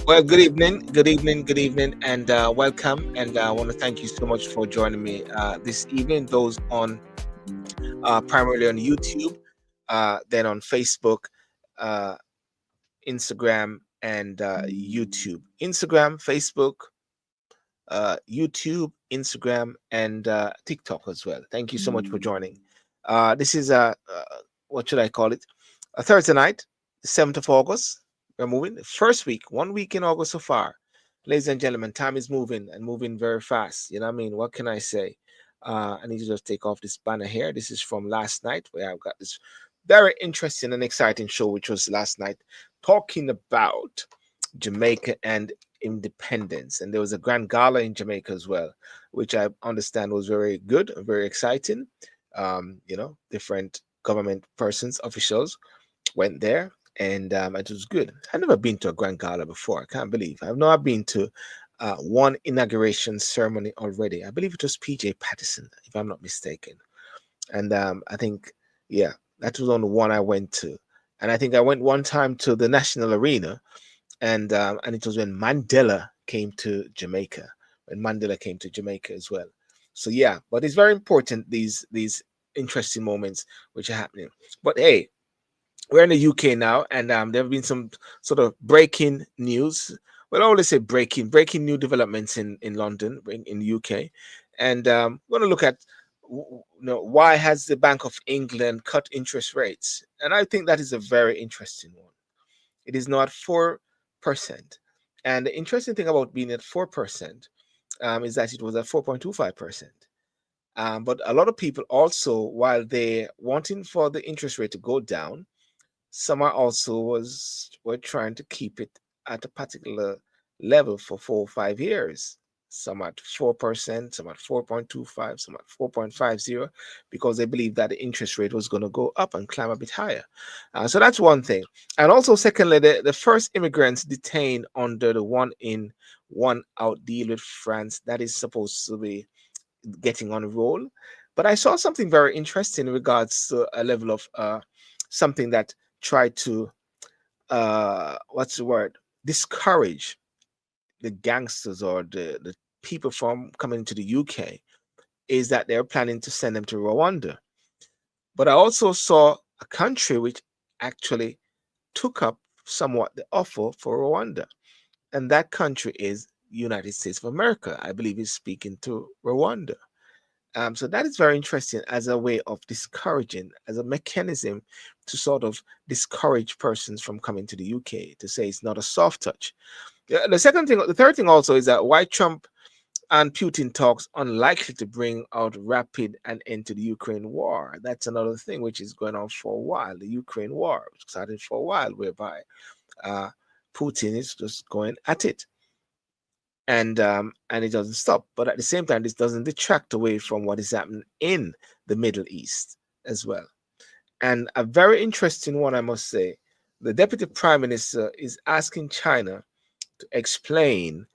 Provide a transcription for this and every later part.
Well, good evening, and welcome. And I want to thank you so much for joining me this evening. Those on primarily on YouTube, then on Facebook, uh, Instagram, and YouTube. Instagram, Facebook, YouTube, Instagram, and TikTok as well. Thank you so much for joining. This is what should I call it? A Thursday night, the 7th of August. We're moving. The first week, 1 week in August so far. Ladies and gentlemen, time is moving and moving very fast. You know what I mean? What can I say? I need to just take off this banner here. This is from last night where I've got this very interesting and exciting show, which was last night, talking about Jamaica and independence. And there was a grand gala in Jamaica as well, which I understand was very good, very exciting. Different government persons, officials went there, and it was good. I've never been to a grand gala before. I can't believe I've not been to one inauguration ceremony already. I believe it was PJ Patterson, if I'm not mistaken. And I think, yeah, that was on the one I went to. And I think I went one time to the National Arena, and it was when Mandela came to Jamaica. When Mandela came to Jamaica as well. So yeah, but it's very important these interesting moments which are happening. But hey, we're in the UK now, and there have been some sort of breaking news. Well, I always say breaking new developments in London, in the UK, and we're going to look at why has the Bank of England cut interest rates, and I think that is a very interesting one. It is now at 4%, and the interesting thing about being at 4% is that it was at 4.25%. But a lot of people also, while they're wanting for the interest rate to go down, some are also were trying to keep it at a particular level for 4 or 5 years. Some at 4%, some at 4.25, some at 4.50, because they believe that the interest rate was going to go up and climb a bit higher. So that's one thing. And also, secondly, the first immigrants detained under the one in, one out deal with France, that is supposed to be getting on a roll. But I saw something very interesting in regards to a level of something that tried to what's the word, discourage the gangsters or the people from coming to the UK, is that they're planning to send them to Rwanda. But I also saw a country which actually took up somewhat the offer for Rwanda, and that country is United States of America. I believe is speaking to Rwanda. So that is very interesting as a way of discouraging, as a mechanism to sort of discourage persons from coming to the UK, to say it's not a soft touch. The third thing also is that why Trump and Putin talks unlikely to bring out rapid an end to the Ukraine war. That's another thing which is going on for a while. The Ukraine war started for a while, whereby uh, Putin is just going at it, and it doesn't stop. But at the same time, this doesn't detract away from what is happening in the Middle East as well. And a very interesting one, I must say, the Deputy Prime Minister is asking China to explain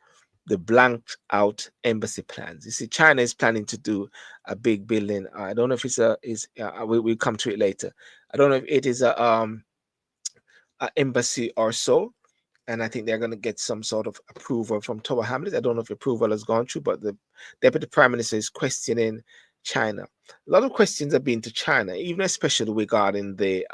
the blanked out embassy plans. You see, China is planning to do a big building. I don't know if it's we'll come to it later. I don't know if it is a embassy or so, and I think they're going to get some sort of approval from Tower Hamlet. I don't know if approval has gone through, but the Deputy Prime Minister is questioning China. A lot of questions have been to China, even especially regarding the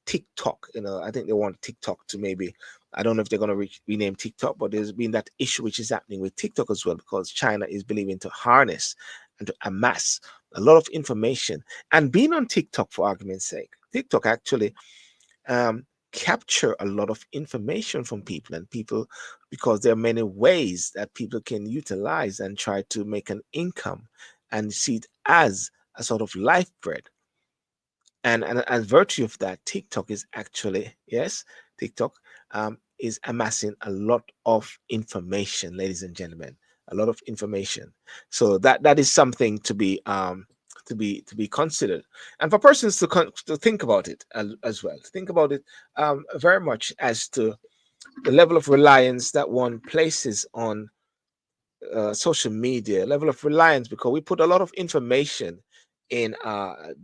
TikTok. I think they want TikTok to maybe, I don't know if they're going to rename TikTok, but there's been that issue which is happening with TikTok as well, because China is believing to harness and to amass a lot of information. And being on TikTok, for argument's sake, TikTok actually capture a lot of information from people, and people, because there are many ways that people can utilize and try to make an income and see it as a sort of life bread. And as virtue of that, TikTok is actually, yes, TikTok is amassing a lot of information, ladies and gentlemen, a lot of information. So that is something to be considered, and for persons to think about it as well. Think about it very much as to the level of reliance that one places on social media, level of reliance, because we put a lot of information in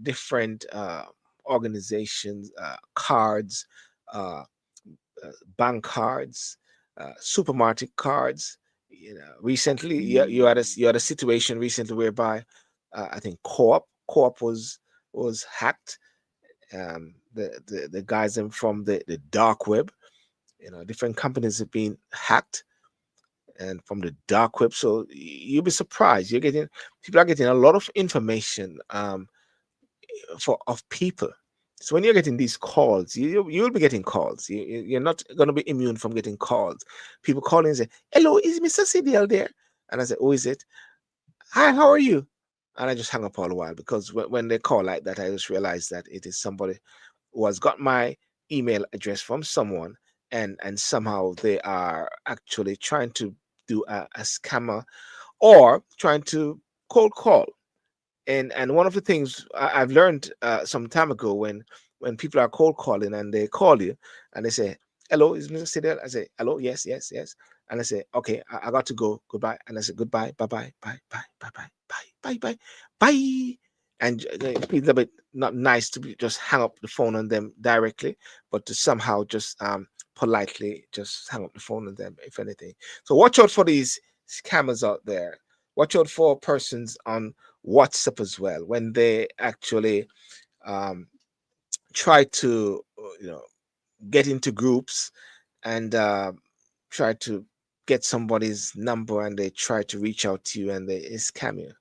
different organizations, cards, uh, bank cards, supermarket cards. Recently you had a situation recently whereby I think Co-op was hacked. The guys in from the dark web. Different companies have been hacked and from the dark web. So you'll be surprised. People are getting a lot of information for of people. So when you're getting these calls, you'll be getting calls. You're not going to be immune from getting calls. People calling and say, "Hello, is Mr. CDL there?" And I say, "Who is it?" "Hi, how are you?" And I just hang up all the while because when they call like that, I just realize that it is somebody who has got my email address from someone, and somehow they are actually trying to do a scammer or trying to cold call. And one of the things I've learned some time ago, when people are cold calling and they call you and they say, "Hello, is Mr. Sidel?" I say, "Hello, yes, yes, yes." And I say, "Okay, I got to go. Goodbye." And I say, "Goodbye, bye, bye, bye, bye, bye, bye, bye, bye, bye, bye." And it's a little bit not nice to just hang up the phone on them directly, but to somehow just politely just hang up the phone on them, if anything. So watch out for these scammers out there. Watch out for persons on WhatsApp as well when they actually um, try to get into groups and try to get somebody's number and they try to reach out to you and they scam you.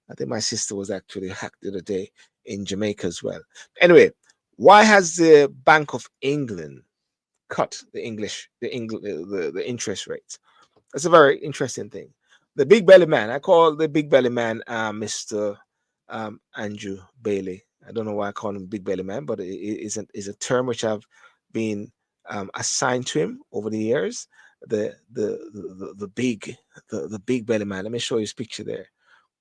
I think my sister was actually hacked the other day in Jamaica as well. Anyway, why has the Bank of England cut the interest rates? That's a very interesting thing. The big belly man, I call the big belly man Mr. Andrew Bailey. I don't know why I call him big belly man, but it is a term which I've been assigned to him over the years. The big belly man. Let me show you his picture there.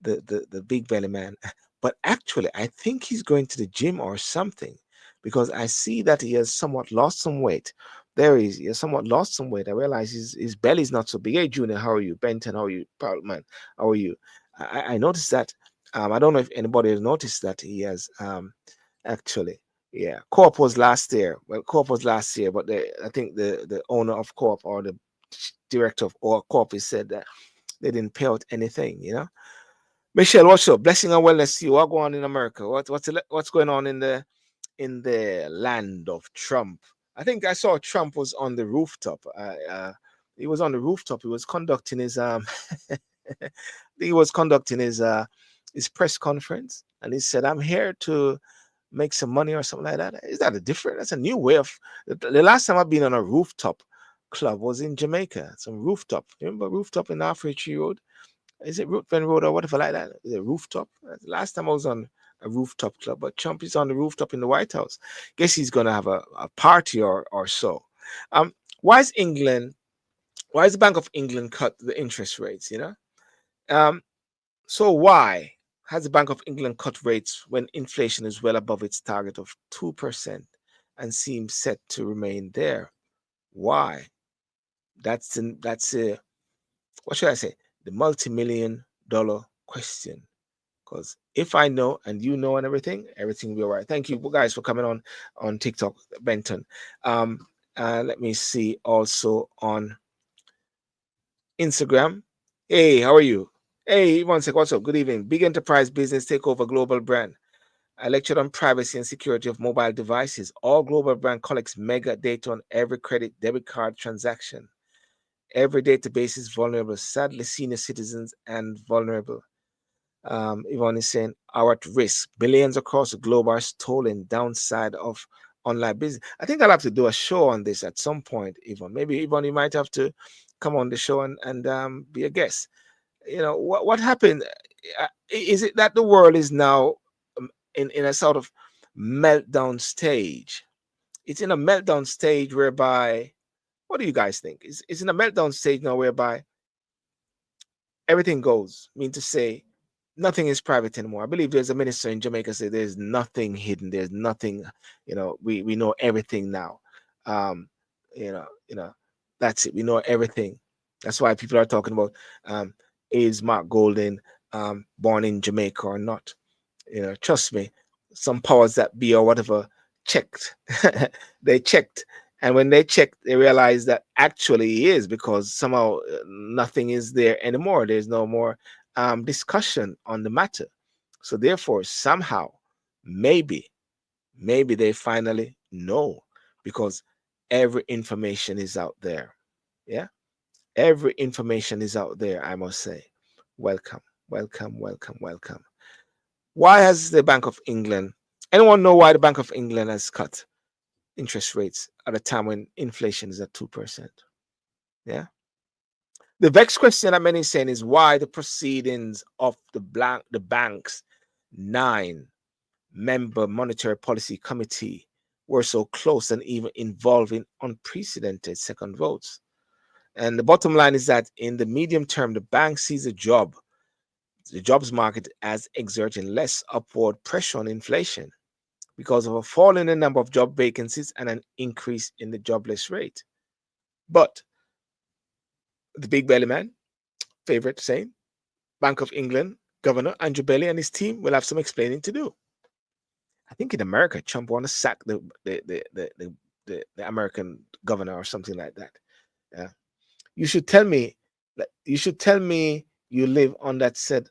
The big belly man. But actually, I think he's going to the gym or something because I see that he has somewhat lost some weight. There he is. He has somewhat lost some weight. I realize his belly's not so big. Hey, Junior, how are you? Benton, how are you? Proud man, how are you? I noticed that. I don't know if anybody has noticed that he has actually. Yeah, Co-op was last year. Well, Co-op was last year, but I think the owner of Co-op or the director of or Co-op has said that they didn't pay out anything. Michelle, what's up? Blessing and wellness to you. What going on in America? What's going on in the land of Trump? I think I saw Trump was on the rooftop. He was on the rooftop. He was conducting his he was conducting his press conference, and he said, "I'm here to make some money" or something like that. Is that a different? That's a new way of. The last time I've been on a rooftop club was in Jamaica. Some rooftop. Remember rooftop in Tree Road? Is it Ruthven Road or whatever like that? Is it rooftop? Last time I was on a rooftop club, but Trump is on the rooftop in the White House. Guess he's gonna have a party or so. Why is England? Why is the Bank of England cut the interest rates? Um, so why has the Bank of England cut rates when inflation is well above its target of 2% and seems set to remain there? Why? That's a what should I say? The multi-million dollar question. Because if I know and you know and everything will be all right. Thank you guys for coming on TikTok, Benton. Let me see also on Instagram. Hey, how are you? Hey, one sec. What's up? Good evening. Big enterprise business take over global brand. I lectured on privacy and security of mobile devices. All global brand collects mega data on every credit debit card transaction. Every database is vulnerable. Sadly, senior citizens and vulnerable. Yvonne is saying, are at risk. Billions across the globe are stolen. Downside of online business. I think I'll have to do a show on this at some point, Yvonne. Maybe, Yvonne, you might have to come on the show and be a guest. What happened? Is it that the world is now in a sort of meltdown stage? It's in a meltdown stage whereby, what do you guys think? It's in a meltdown stage now whereby everything goes. Mean to say, nothing is private anymore. I believe there's a minister in Jamaica said there's nothing hidden. There's nothing. We know everything now. Um, that's it. We know everything. That's why people are talking about is Mark Golden born in Jamaica or not. Trust me, some powers that be or whatever checked. They checked And when they check, they realize that actually he is, because somehow nothing is there anymore. There's no more discussion on the matter. So therefore, somehow, maybe, maybe they finally know, because every information is out there. Yeah, every information is out there. I must say, welcome, welcome, welcome, welcome. Why has the Bank of England? Anyone know why the Bank of England has cut interest rates at a time when inflation is at 2%? Yeah. The vexed question that many saying is why the proceedings of the bank's 9-member monetary policy committee were so close and even involving unprecedented second votes. And the bottom line is that in the medium term, the bank sees the jobs market as exerting less upward pressure on inflation because of a fall in the number of job vacancies and an increase in the jobless rate. But the big belly man, favorite saying, Bank of England Governor Andrew Bailey and his team will have some explaining to do. I think in America, Trump want to sack the American governor or something like that. Yeah. You should tell me you should tell me you live on that said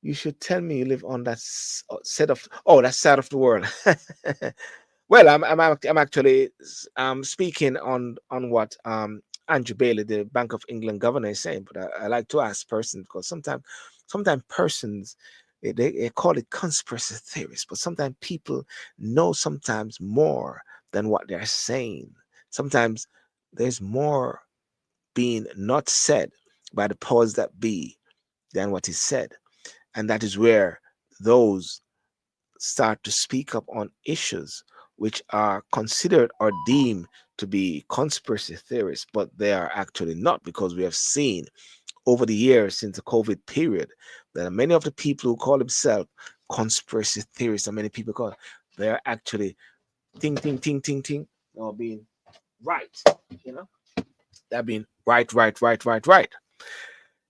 you should tell me you live on that set of that side of the world. Well, I'm actually speaking on what Andrew Bailey, the Bank of England governor, is saying, but I like to ask persons, because sometimes persons they call it conspiracy theories, but sometimes people know sometimes more than what they're saying. Sometimes there's more being not said by the powers that be than what is said, and that is where those start to speak up on issues which are considered or deemed to be conspiracy theories, but they are actually not, because we have seen over the years since the COVID period that many of the people who call themselves conspiracy theorists, and many people call, they are actually ting ting ting ting ting, or being right, you know, they're being right, right, right, right, right.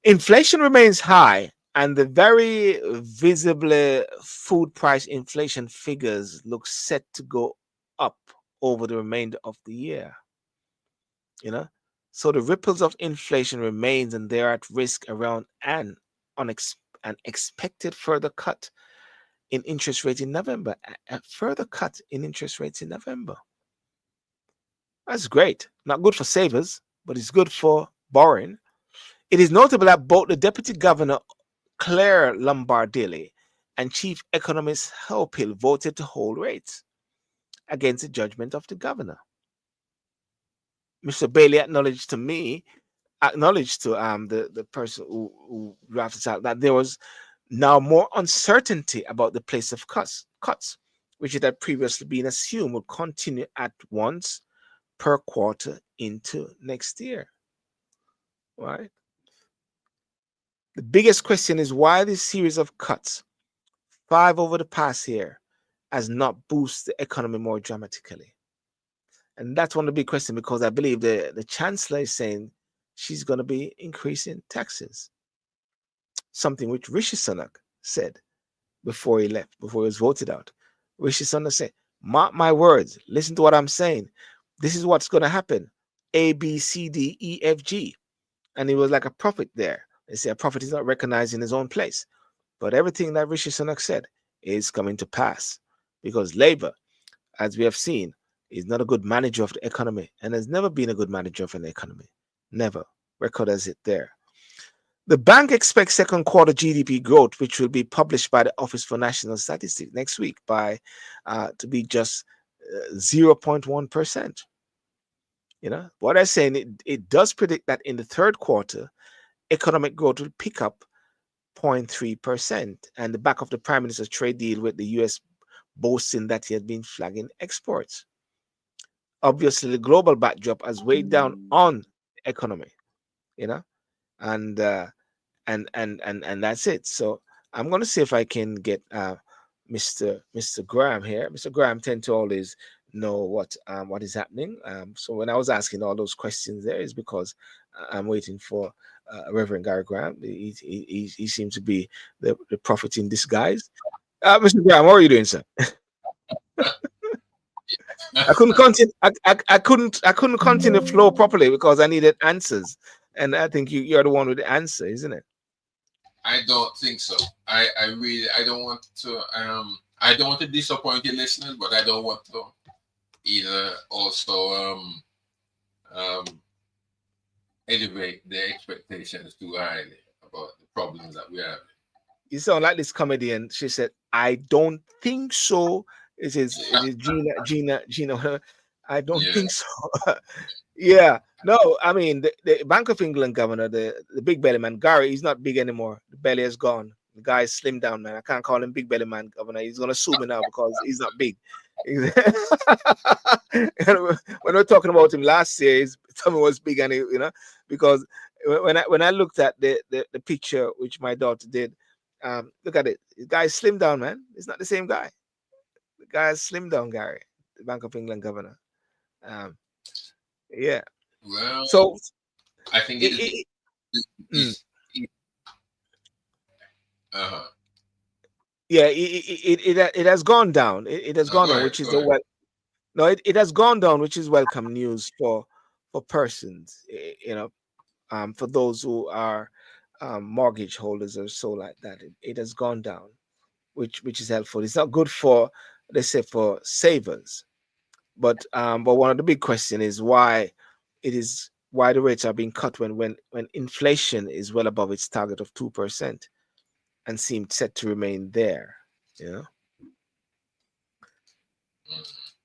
Inflation remains high, and the very visibly food price inflation figures look set to go up over the remainder of the year. You know, so the ripples of inflation remains, and they're at risk around an expected further cut in interest rates in November. A further cut in interest rates in November. That's great. Not good for savers, but it's good for borrowing. It is notable that both the Deputy Governor Claire Lombardilli and Chief Economist Helphill voted to hold rates against the judgment of the governor. Mr. Bailey acknowledged to the person who drafted this out that there was now more uncertainty about the place of cuts, which it had previously been assumed would continue at once per quarter into next year. Right? The biggest question is why this series of cuts, 5 over the past year, has not boosted the economy more dramatically. And that's one of the big questions, because I believe the chancellor is saying she's going to be increasing taxes, something which Rishi Sunak said before he left, before he was voted out. Rishi Sunak said, mark my words, listen to what I'm saying. This is what's going to happen. A, B, C, D, E, F, G. And he was like a prophet there. They say a prophet is not recognized in his own place. But everything that Rishi Sunak said is coming to pass, because Labour, as we have seen, is not a good manager of the economy and has never been a good manager of an economy. Never. Record as it there. The bank expects second quarter GDP growth, which will be published by the Office for National Statistics next week, to be just 0.1%. You know what I'm saying? It does predict that in the third quarter, economic growth will pick up 0.3%, and the back of the Prime Minister's trade deal with the US boasting that he had been flagging exports. Obviously, the global backdrop has weighed down on the economy, you know, and and that's it. So I'm going to see if I can get Mr. Graham here. Mr. Graham tend to always know what is happening. So when I was asking all those questions, there is because I'm waiting for Reverend Gary Graham. He seems to be the prophet in disguise. Mr. Graham, how are you doing, sir? I couldn't continue. I couldn't continue flow properly because I needed answers, and I think you're the one with the answer, isn't it? I don't think so. I really I don't want to I don't want to disappoint your listeners, but I don't want to either also um elevate their expectations too highly about the problems that we have. You sound like this comedian. She said, "I don't think so." It is Gina. I don't Yeah. think so. Yeah, no, I mean the Bank of England governor, the big belly man, Gary, he's not big anymore. The belly is gone. The guy is slim down, man. I can't call him big belly man governor. He's gonna sue me now because he's not big. And when we're talking about him last year, his tummy was big, and because when I looked at the picture which my daughter did, look at it. The guy is slim down, man. It's not the same guy. The guy is slim down, Gary, the Bank of England governor. Um, yeah. Well, So I think it, it is. it, mm, It's, it, uh-huh. yeah, it has gone down. It has No, gone go down, ahead. which is Go ahead. no, it has gone down, which is welcome news for persons. For those who are mortgage holders or so like that. It has gone down, which is helpful. It's not good for, let's say, for savers, but one of the big question is why the rates are being cut when inflation is well above its target of 2% and seemed set to remain there. You know,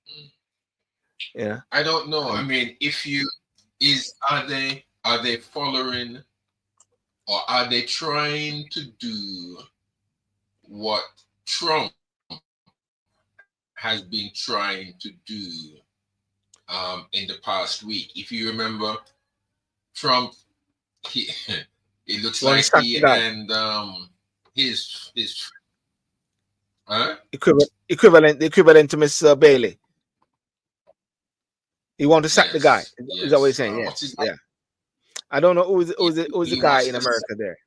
Mm. yeah. I don't know. I And mean, if you is are they following or are they trying to do what Trump has been trying to do in the past week? If you remember, Trump he it looks you want like to sack he the guy, and his huh? equivalent to Mr. Bailey. You want to sack the guy? Yes, Is that what you're yes. saying? What's Yes. his Yeah. I don't know who's the he guy wants in to America there.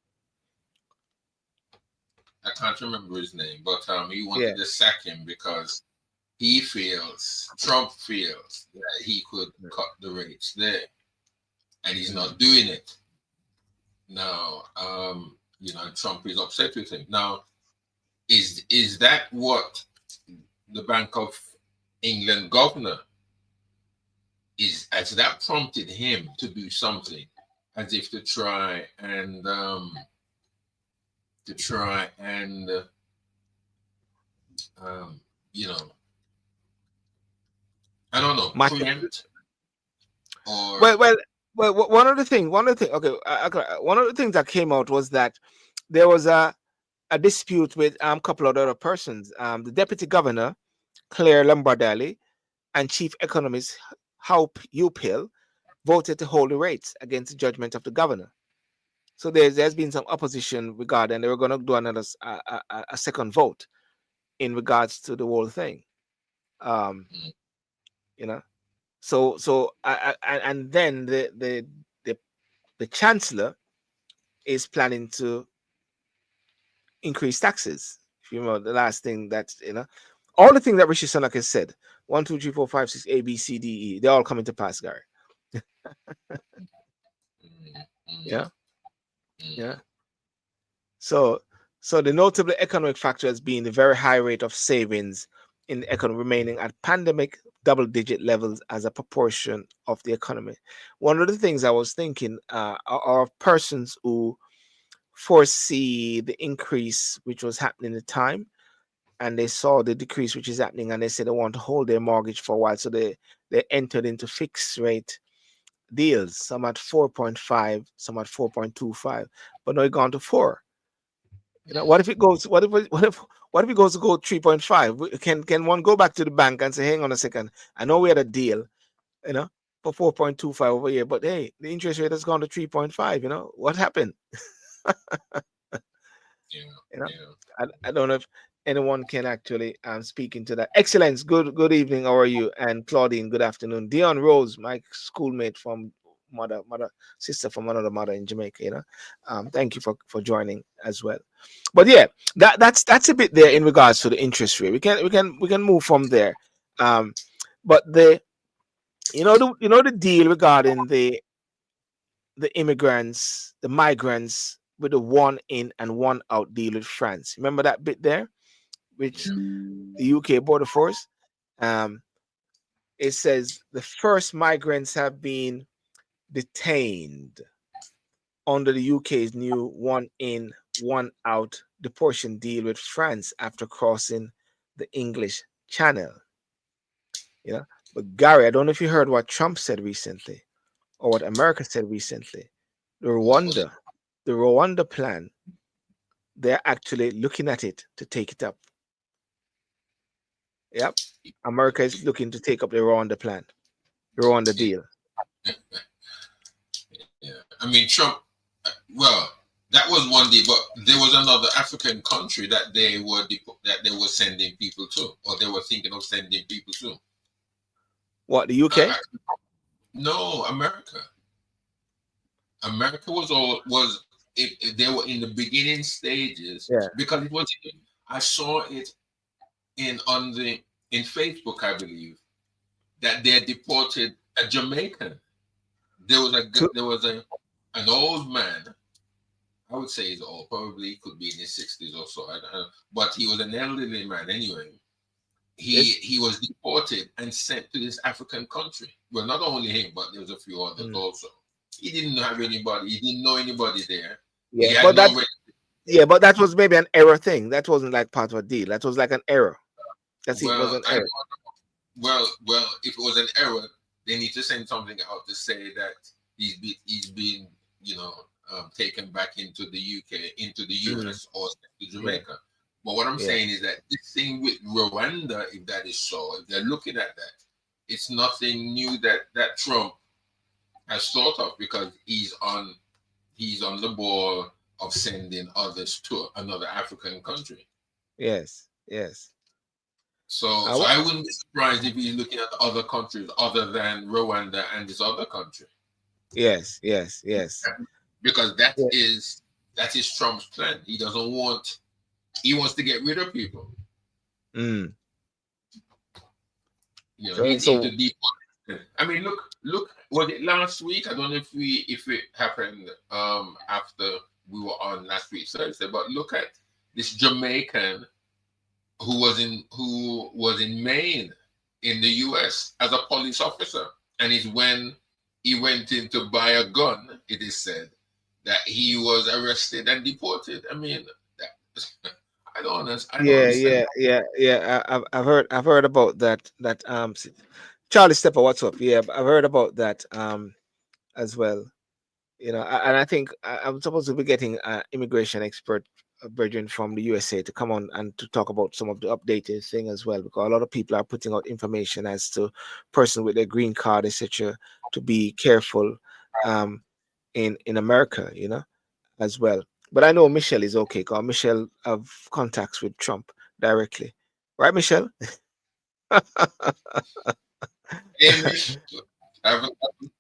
I can't remember his name, but he Yeah. wanted to sack him because Trump feels that he could cut the rates there, and he's Mm. not doing it now. Trump is upset with him. Now, is that what the Bank of England governor is? Has that prompted him to do something, as if to try and um, you know, I don't know, Match up. preempt or Well, well, well. One of the thing. Okay, one of the things that came out was that there was a dispute with a couple of other persons. The deputy governor Claire Lombardelli and chief economist Haup Uphill voted to hold the rates against the judgment of the governor. So there's been some opposition regarding. They were going to do a second vote in regards to the whole thing. Um, mm, you know. And then the the chancellor is planning to increase taxes. If you remember the last thing that all the things that Rishi Sunak has said, 1, 2, 3, 4, 5, 6, A, B, C, D, E, they're all coming to pass, Gary. mm, mm, Yeah, yeah. mm, So, so the notable economic factor has been the very high rate of savings in the economy remaining at pandemic double-digit levels as a proportion of the economy. One of the things I was thinking are persons who foresee the increase which was happening at the time, and they saw the decrease which is happening, and they said they want to hold their mortgage for a while, so they entered into fixed rate deals. Some at 4.5, some at 4.25, but now it gone to 4. What if it goes? What if it goes to go 3.5? Can one go back to the bank and say, "Hang on a second, I know we had a deal, you know, for 4.25 over here, but hey, the interest rate has gone to 3.5. What happened? yeah, You know, yeah. I don't know if anyone can actually speak into that. Excellence. Good evening. How are you? And Claudine. Good afternoon. Dion Rose, my schoolmate from mother sister from another mother in Jamaica. Thank you for joining as well. But yeah, that's a bit there in regards to the interest rate. We can move from there. Um, But the deal regarding the immigrants, the migrants, with the one in and one out deal with France. Remember that bit there, which the UK border force. Um, it says the first migrants have been detained under the UK's new one in, one out deportation deal with France after crossing the English Channel. You know, but Gary, I don't know if you heard what Trump said recently or what America said recently. The What was it? Rwanda, the Rwanda plan, they're actually looking at it to take it up. Yep, America is looking to take up the Rwanda plan, the Rwanda Yeah, deal. yeah. I mean, Trump. Well, that was one day, but there was another African country that that they were sending people to, or they were thinking of sending people to. What, the Uh, UK? uh, no, America. America was all was they were in the beginning stages Yeah. because it was. I saw it on the in Facebook, I believe, that they deported a Jamaican. To, There was a an old man. I would say he's old, probably could be in his 60s or so. But he was an elderly man anyway. yes. He was deported and sent to this African country. Well, not only him, but there was a few others Mm. also. He didn't have anybody. He didn't know anybody there. He Yeah, had but no. that was maybe an error thing. That wasn't like part of a deal. That was like an error. That's it. Was Well, an error. well. If it was an error, they need to send something out to say that he's been you know taken back into the UK, into the Mm. US, or to Yeah. Jamaica. But what I'm Yeah. saying is that this thing with Rwanda, if that is so, if they're looking at that, it's nothing new that Trump has thought of because he's on the ball of sending others to another African country. Yes. Yes. So I wouldn't be surprised if he's looking at other countries other than Rwanda and this other country, Yes. Yes. Yes. because Yeah. that is Trump's plan. He doesn't want he wants to get rid of people. Mm. He So needs so to deport. I mean, look. Was it last week? I don't know if it happened after we were on last week Thursday, but look at this Jamaican who was in Maine in the U.S. as a police officer, and it's when he went in to buy a gun. It is said that he was arrested and deported. I mean, that, I don't yeah, understand. yeah, yeah, yeah. I've heard about that. Charlie Stepper, what's up? Yeah, I've heard about that as well. And I think I'm supposed to be getting an immigration expert, Brethren from the USA, to come on and to talk about some of the updated thing as well, because a lot of people are putting out information as to person with their green card, etc., to be careful um, in America, as well. But I know Michelle is okay because Michelle have contacts with Trump directly, right, Michelle? Hey, Mish, I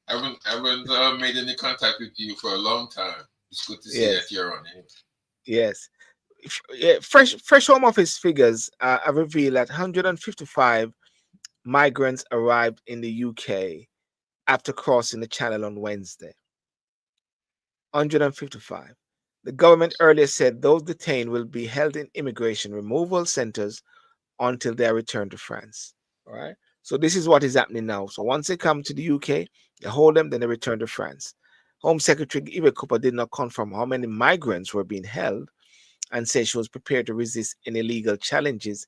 haven't made any contact with you for a long time. It's good to see that Yes, you're on. Anyway. yes. Yeah, fresh Home Office figures have revealed that 155 migrants arrived in the UK after crossing the Channel on Wednesday. 155. The government earlier said those detained will be held in immigration removal centers until they are returned to France. All right. So this is what is happening now. So once they come to the UK, they hold them, then they return to France. Home Secretary Eva Cooper did not confirm how many migrants were being held and said she was prepared to resist any legal challenges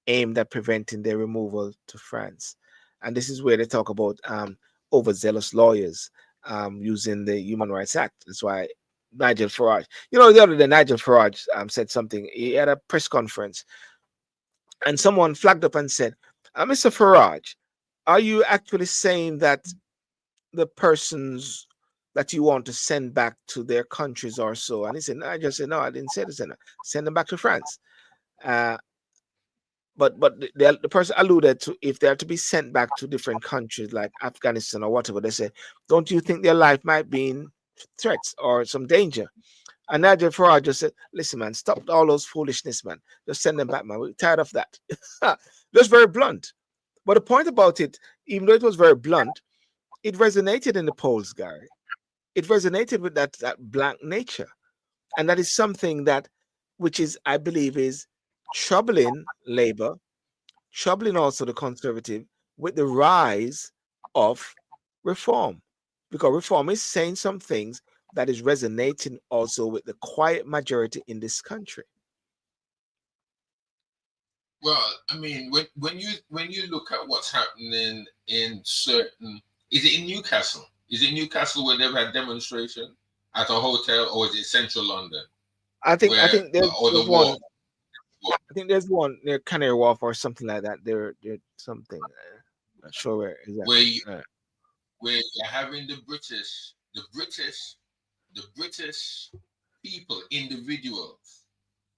aimed at preventing their removal to France. And this is where they talk about overzealous lawyers using the Human Rights Act. That's why Nigel Farage, the other day, Nigel Farage said something. He had a press conference and someone flagged up and said, Mr. Farage, are you actually saying that the persons that you want to send back to their countries or so? And he said, no, I just said, no, I didn't say this. Send them back to France. Uh, but the person alluded to if they are to be sent back to different countries like Afghanistan or whatever, they say, don't you think their life might be in threats or some danger? And Nigel Farage just said, listen, man, stop all those foolishness, man. Just send them back, man. We're tired of that. Just very blunt. But the point about it, even though it was very blunt, it resonated in the polls, Gary. It resonated with that blank nature. And that is something that, which is, I believe, is troubling Labour, troubling also the Conservative with the rise of reform. Because reform is saying some things that is resonating also with the quiet majority in this country. Well, I mean, when you look at what's happening in certain, is it in Newcastle? Is it Newcastle where they've had demonstration at a hotel, or is it Central London I where think there's or the there's war? one. I think there's one near Canary Wharf or something like that. There something. Not sure where where exactly. you, where you're having the British people, individuals,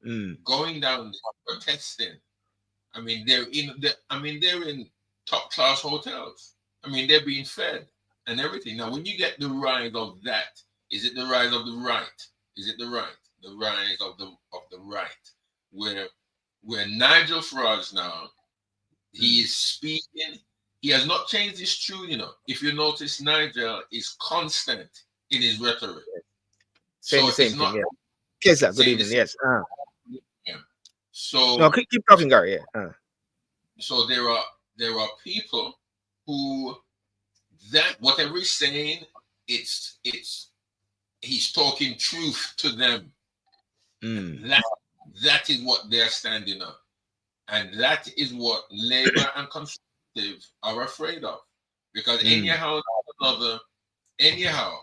Mm, going down there protesting. I mean, they're in top class hotels. I mean, they're being fed and everything. Now, when you get the rise of that, is it the rise of the right? Is it the right? The rise of the right, where Nigel Farage now, he mm. is speaking. He has not changed his tune. If you notice, Nigel is constant in his rhetoric. Saying the So same it's thing. not Yeah. Yes, sir. Good saying the evening. same Yes. thing. No, So keep talking, Gary. Yeah. so there are people who, that whatever he's saying, it's he's talking truth to them, and Mm, that is what they're standing up, and that is what Labour and Conservative are afraid of, because mm, another anyhow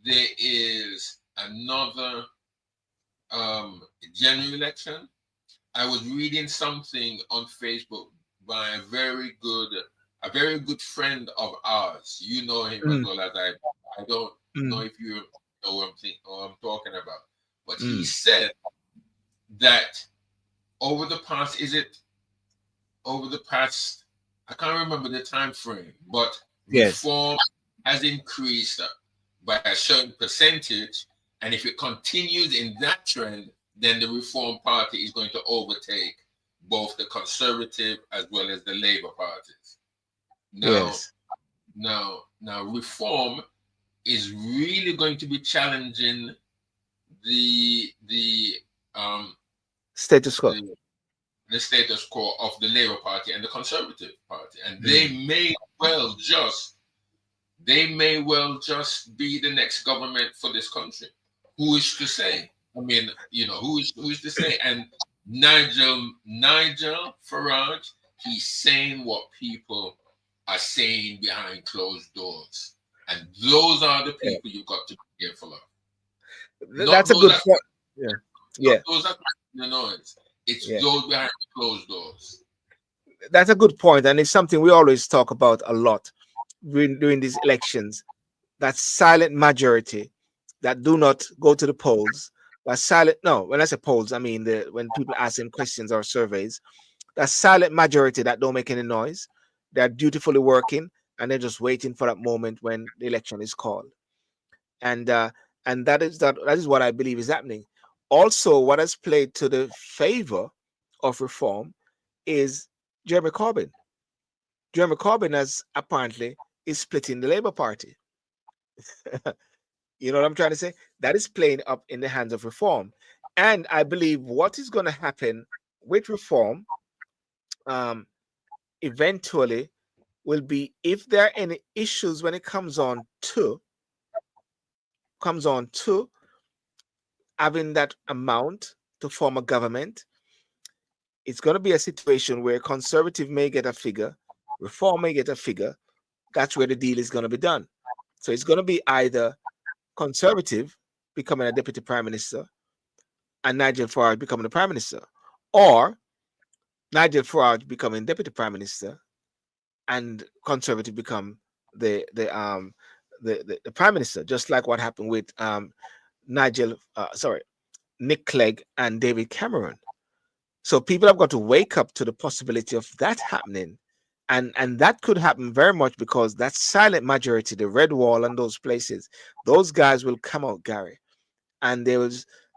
there is another general election. I was reading something on Facebook by a very good friend of ours. You know him as mm, well as I. I don't know mm, if you know what I'm talking about, but he mm. said that over the past, I can't remember the time frame, but Yes. reform has increased by a certain percentage, and if it continues in that trend, then the Reform Party is going to overtake both the Conservative as well as the Labour parties. Now, Yes. now, Reform is really going to be challenging the um Status quo. the the status quo of the Labour Party and the Conservative Party, and they Mm. may well just be the next government for this country. Who is to say? I mean, who is to say? And Nigel Farage, he's saying what people are saying behind closed doors, and those are the Yeah. people you've got to be careful of. Not That's a those good that point. Yeah. not Yeah. those that make the noise. It's Yeah. those behind closed doors. That's a good point, and it's something we always talk about a lot during these elections. That silent majority that do not go to the polls. That silent. No, when I say polls, I mean when people ask them questions or surveys. That silent majority that don't make any noise. They're dutifully working, and they're just waiting for that moment when the election is called. And that is what I believe is happening. Also, what has played to the favor of reform is Jeremy Corbyn. Jeremy Corbyn has apparently is splitting the Labour Party. You know what I'm trying to say? That is playing up in the hands of reform. And I believe what is going to happen with reform um, eventually will be, if there are any issues when it comes on to having that amount to form a government, it's going to be a situation where conservative may get a figure, reform may get a figure. That's where the deal is going to be done. So it's going to be either conservative becoming a deputy prime minister and Nigel Farage becoming the prime minister, or Nigel Farage becoming deputy prime minister and conservative become the the um the prime minister, just like what happened with Nick Clegg and David Cameron. So people have got to wake up to the possibility of that happening. And that could happen very much because that silent majority, the red wall and those places, those guys will come out, Gary, and they will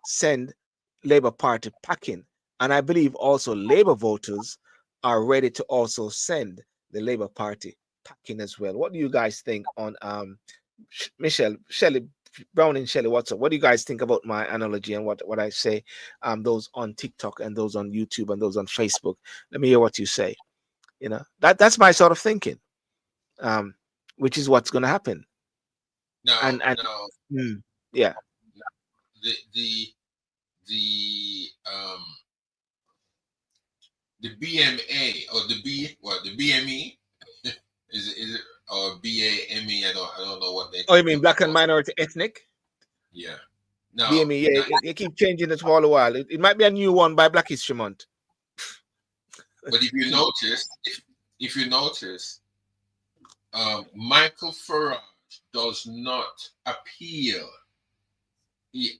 send Labour Party packing. And I believe also Labour voters are ready to also send the Labour Party packing as well. What do you guys think on Michelle, Shelley, Brown and Shelley? What's up? What do you guys think about my analogy and what I say? Those on TikTok and those on YouTube and those on Facebook. Let me hear what you say. You know, that's my sort of thinking. Um, which is what's going to happen. And Now, mm, yeah, the the the the BMA or the BME is it or BAME? I don't know what oh, you mean what they black and call it. minority ethnic? Yeah. Now, BME, yeah, now, they keep changing it for all a while. It might be a new one by Black History Month. but if you Keep, notice, if you notice, Michael Farage does not appeal. He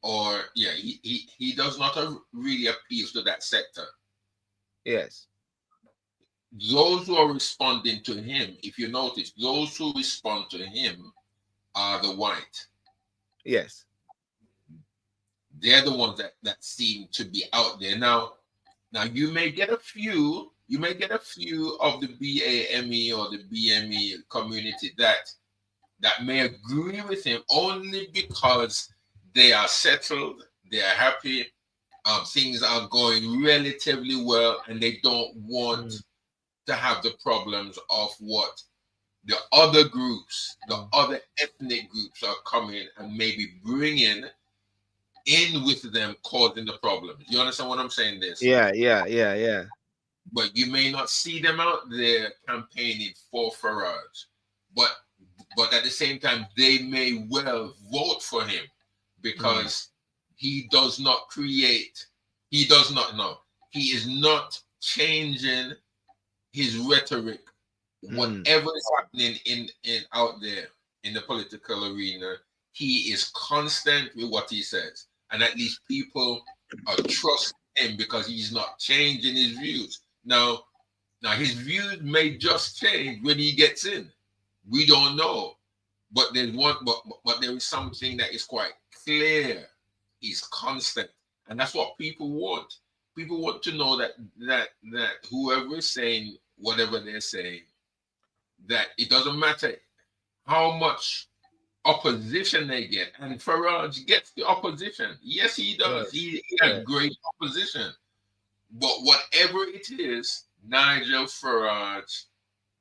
does not really appeal to that sector. yes, Those who are responding to him, if you notice, those who respond to him are the white. yes. They're the ones that seem to be out there. Now you may get a few of the BAME or the BME community that may agree with him only because they are settled, they are happy, things are going relatively well, and they don't Mm, want to have the problems of what the other groups, the mm. other ethnic groups are coming and maybe bringing in with them, causing the problems. You understand what I'm saying? This, Yeah, yeah, yeah, yeah. but you may not see them out there campaigning for Farage, but at the same time, they may well vote for him Mm, because he does not create, he does not know, he is not changing his rhetoric. mm, Whatever is happening in out there in the political arena, he is constant with what he says, and at least people trust him because he's not changing his views. Now his views may just change when he gets in. We don't know, but but there is something that is quite clear. He's constant, and that's what people want. People want to know that whoever is saying whatever they're saying, that it doesn't matter how much opposition they get. And Farage gets the opposition. Yes, he does. yes, He has yes. great opposition. But whatever it is, Nigel Farage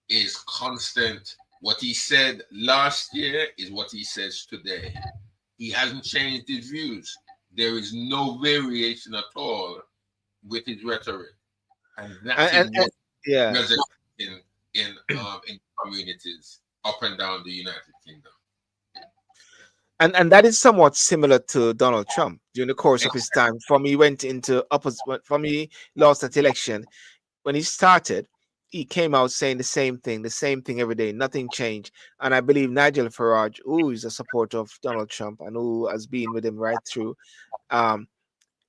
is constant. What he said last year is what he says today. He hasn't changed his views. There is no variation at all with his rhetoric, and that is And what yeah, resonates in communities up and down the United Kingdom. and that is somewhat similar to Donald Trump during the course of his time. From he went into opposite, from he lost that election, when he started, he came out saying the same thing every day. Nothing changed. And I believe Nigel Farage, who is a supporter of Donald Trump and who has been with him right through, um,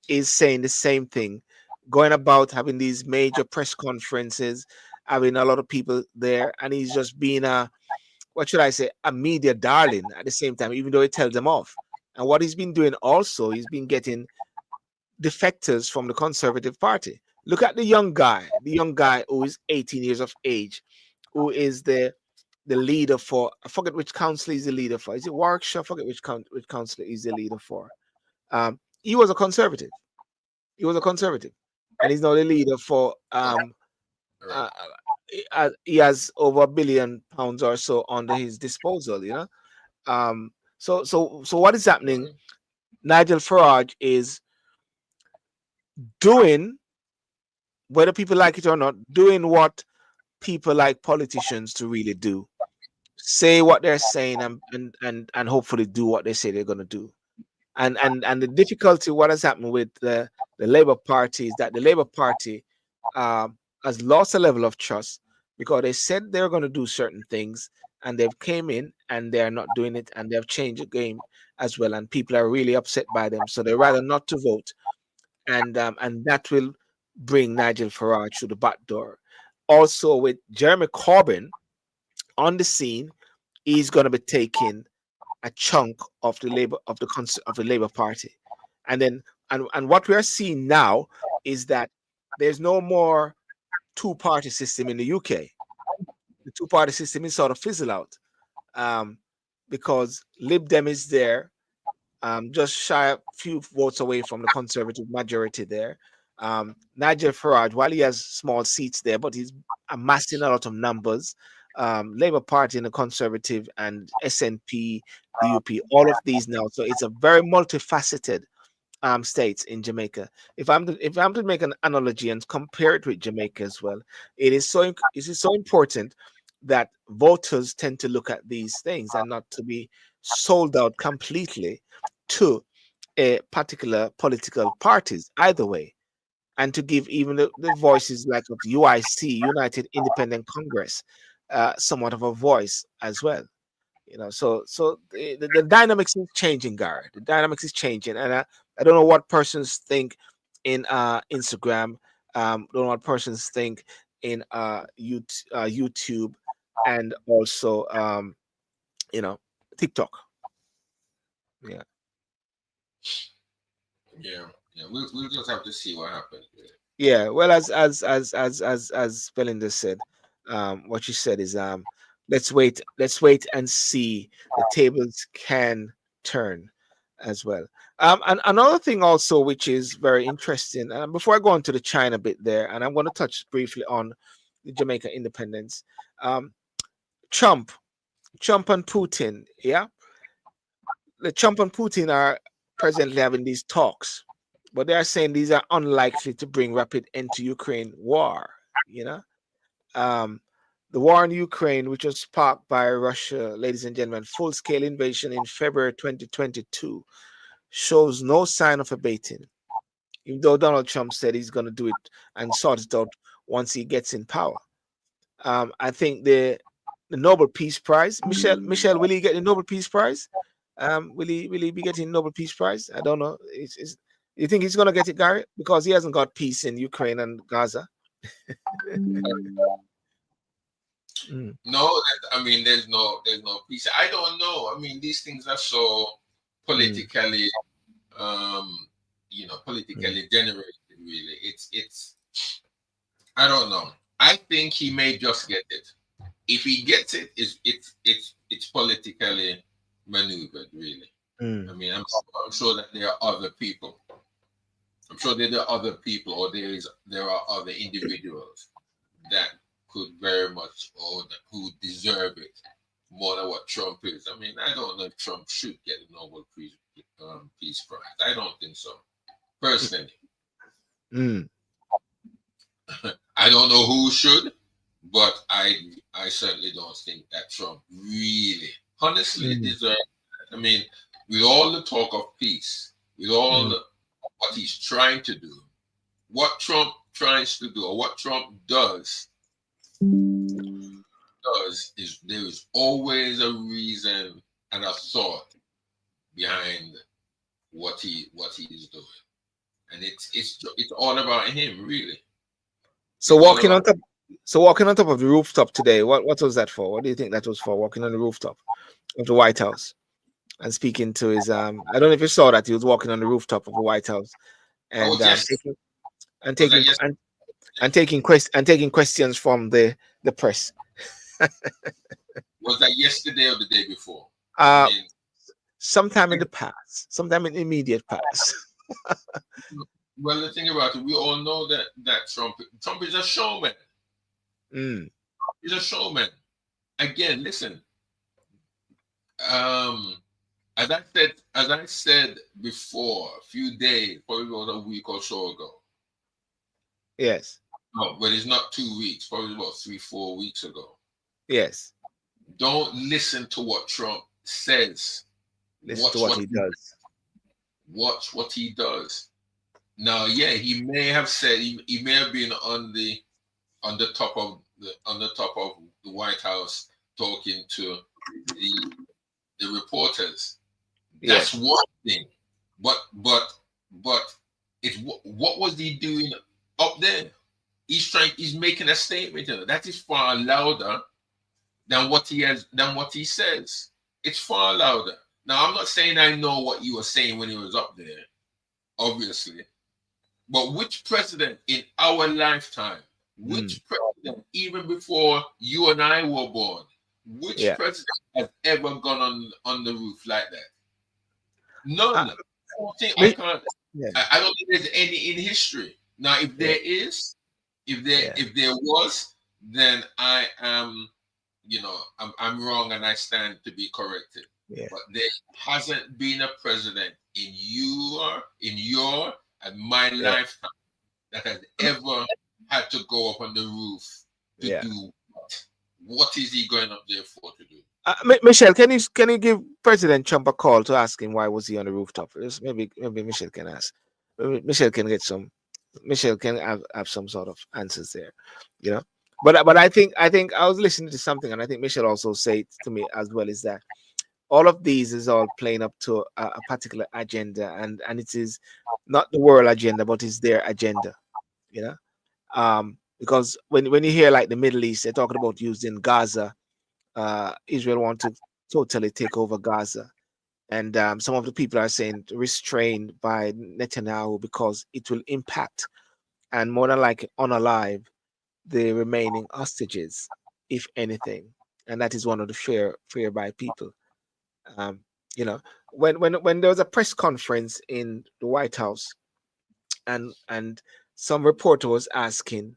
is saying the same thing, going about having these major press conferences, having a lot of people there, and he's just being a, what should I say, a media darling at the same time, even though it tells them off. And what he's been doing also, he's been getting defectors from the Conservative Party. Look at the young guy who is 18 years of age, who is the leader for, I forget which council he's the leader for. Is it Warwickshire? I forget which council he's the leader for. He was a conservative. He was a conservative, and he's now the leader for Right. uh, he has over £1 billion or so under his disposal. You know, so what is happening? Nigel Farage is doing, whether people like it or not, doing what people like politicians to really do. Say what they're saying and hopefully do what they say they're going to do. And the difficulty, what has happened with the Labour Party is that the Labour Party has lost a level of trust because they said they're going to do certain things and they've came in and they're not doing it and they've changed the game as well, and people are really upset by them, so they rather not to vote, and that will bring Nigel Farage to the back door. Also, with Jeremy Corbyn on the scene, he's going to be taking a chunk of the of the Labour Party, and then and what we are seeing now is that there's no more two-party system in the UK. two-party system is sort of fizzle out, um, because Lib Dem is there, just shy a few votes away from the Conservative majority there. Nigel Farage, while he has small seats there, but he's amassing a lot of numbers. Labour Party and the Conservative and SNP, DUP, all of these now. So it's a very multifaceted states in Jamaica. If I'm to make an analogy and compare it with Jamaica as well, it is so important that voters tend to look at these things and not to be sold out completely to a particular political parties either way, and to give even the voices like of UIC, United Independent Congress, somewhat of a voice as well. So the dynamics is changing, Gary. The dynamics is changing, and I don't know what persons think in Instagram. Don't know what persons think in YouTube, and also you know TikTok. Yeah. Yeah. We'll just have to see what happens. Yeah, well, as Belinda said, what she said is, let's wait and see. The tables can turn as well. And another thing also, which is very interesting, before I go on to the China bit there, and I'm going to touch briefly on the Jamaica independence. Um, Trump, Trump and Putin, yeah, the Trump and Putin are presently having these talks, but they are saying these are unlikely to bring rapid end to Ukraine war. You know, um, the war in Ukraine, which was sparked by Russia, ladies and gentlemen, full-scale invasion in February 2022, shows no sign of abating. Even though Donald Trump said he's going to do it and sort it out once he gets in power. I think the Nobel Peace Prize, Michelle, will he get the Nobel Peace Prize? Will he be getting Nobel Peace Prize? I don't know. You think he's gonna get it, Gary? Because he hasn't got peace in Ukraine and Gaza. Mm, No, I mean, there's no peace. I don't know. I mean, these things are so mm, politically, mm, politically generated. Really, it's. I don't know. I think he may just get it. If he gets it, it's politically maneuvered. Really. I mm. mean, I'm sure that there are other people. I'm sure there are other people, or there are other individuals that could very much, or who deserve it more than what Trump is. I mean, I don't know if Trump should get a Nobel Peace Prize. I don't think so. Personally, Mm, I don't know who should, but I certainly don't think that Trump really, honestly mm, deserves. I mean, with all the talk of peace, with all mm, what he's trying to do, what Trump tries to do, or what Trump does is there is always a reason and a thought behind what he is doing, and it's all about him, really. So It's all walking about. on top, so walking on top of the rooftop today. What was that for? What do you think that was for? Walking on the rooftop of the White House and speaking to his. I don't know if you saw that he was walking on the rooftop of the White House Oh, and yes. taking and Was that taking yesterday? and taking questions from the press. Was that yesterday or the day before? I Uh, mean, sometime in the past, sometime in the immediate past. well, the thing about it, we all know that Trump is a showman. Mm, He's a showman. Again, listen. Um, as I said before, a few days, probably about a week or so ago. yes, No, but it's not 2 weeks. Probably about 3, 4 weeks ago. yes. Don't listen to what Trump says. Listen to Watch what what he does. watch what he does. Now, yeah, he may have said he may have been on the top of the White House talking to the reporters. That's Yes. one thing. But it's what was he doing up there? He's making a statement. That is far louder than what he says. It's far louder. Now, I'm not saying I know what you were saying when he was up there, obviously. But which president in our lifetime Mm. Which president, even before you and I were born, which Yeah. president has ever gone on the roof like that? Uh, None. I don't think I me- can't. yeah. I don't think there's any in history. Now, if Yeah. there is, Yeah. if there was, then I am, I'm wrong and I stand to be corrected. Yeah. But there hasn't been a president in your and my Yeah. lifetime that has ever had to go up on the roof to Yeah. do what? What is he going up there for to do? Michelle, can you give President Trump a call to ask him why was he on the rooftop? Maybe Michelle can ask. Maybe Michelle can get some. Michelle can have some sort of answers there, you know. But I think I was listening to something, and I think Michelle also said to me as well is that all of these is all playing up to a particular agenda, and it is not the world agenda, but it's their agenda, you know. Because when you hear like the Middle East, they're talking about using Gaza. Israel want to totally take over Gaza, and some of the people are saying restrained by Netanyahu because it will impact and more than likely unalive the remaining hostages, if anything, and that is one of the fear by people. Um, you know, when there was a press conference in the White House, and some reporter was asking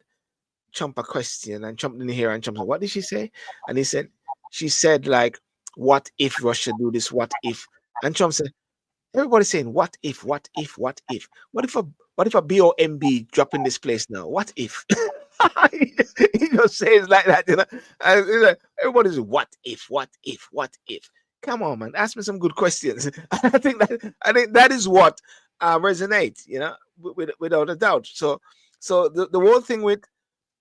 Trump a question, and Trump didn't hear, and Trump said, "What did she say?" And she said like, "What if Russia do this? What if?" And Trump said, "Everybody's saying, what if, what if, what if? What if a BOMB drop in this place now? What if?" He just says like that, you know. And it's like, everybody's what if, what if? Come on, man, ask me some good questions. I think that is what resonates, you know, without a doubt. So the whole thing with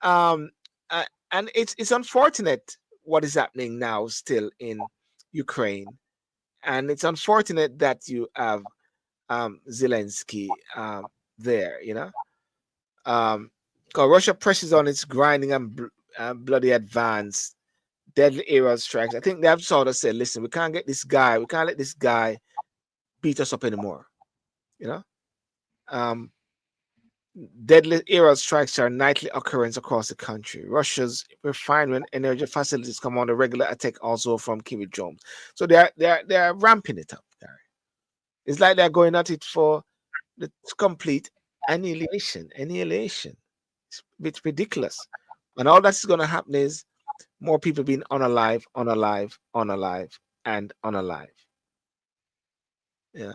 um uh, and it's unfortunate what is happening now still in Ukraine, and it's unfortunate that you have Zelensky there, you know. Um, 'Cause Russia presses on its grinding and bloody advance, deadly aerial strikes. I think they have sort of said, "Listen, we can't let this guy beat us up anymore." You know, um, deadly aerial strikes are a nightly occurrence across the country. Russia's refinery and energy facilities come under regular attack, also from Kiwi drones. So they are ramping it up, Gary. It's like they're going at it for the complete annihilation. Annihilation. It's ridiculous. And all that's going to happen is more people being unalive, unalive, unalive, and unalive. Yeah.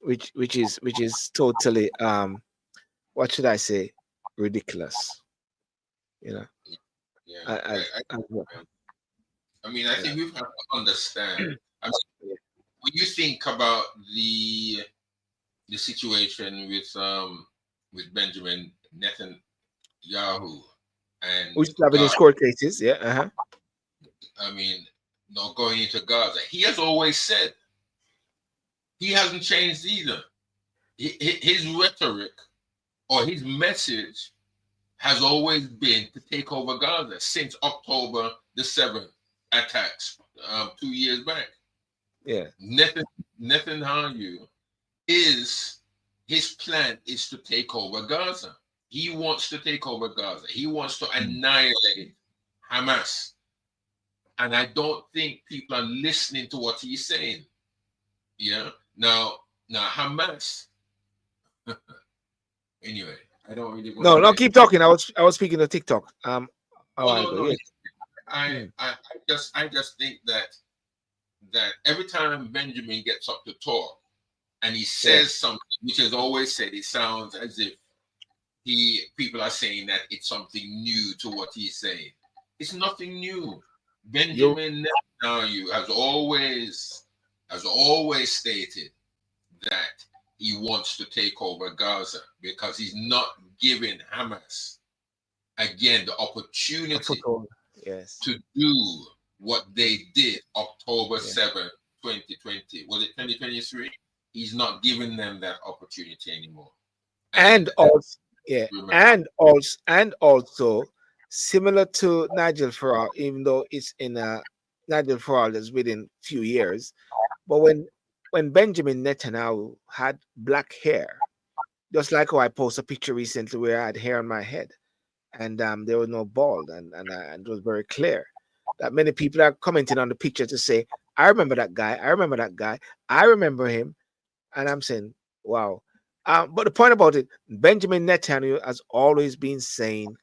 Which is totally what should I say? Ridiculous. You know. Yeah, As well. I mean, I Yeah. think we've got to understand. I mean, Yeah. when you think about the situation with Benjamin Netanyahu We and still having his God, court cases. Yeah. Uh-huh. I mean, not going into Gaza, he has always said he hasn't changed either. His rhetoric or his message has always been to take over Gaza since October the 7th attacks 2 years back. Yeah. Netanyahu is his plan is to take over Gaza. He wants to take over Gaza. He wants to Mm. annihilate Hamas. And I don't think people are listening to what he's saying. Yeah. Now Hamas. Anyway, I don't really want No, to no, get. keep talking. I was speaking to TikTok a No, while no, ago. no. Yeah. I, Mm. I, I just think that every time Benjamin gets up to talk and he Yeah. says something, which is always said, it sounds as if people are saying that it's something new to what he's saying. It's nothing new. You Benjamin Netanyahu has always stated that he wants to take over Gaza because he's not giving Hamas again the a opportunity foothold. Yes. to do what they did October Yeah. 7th, 2020. Was it 2023? He's not giving them that opportunity anymore. And And also, yeah, remember, and also similar to Nigel Farage, even though it's in a Nigel Farage is within few years, but when Benjamin Netanyahu had black hair, just like how I posted a picture recently where I had hair on my head, and there was no bald, and it was very clear that many people are commenting on the picture to say, "I remember that guy. I remember that guy. I remember him." And I'm saying, "Wow." But the point about it, Benjamin Netanyahu has always been saying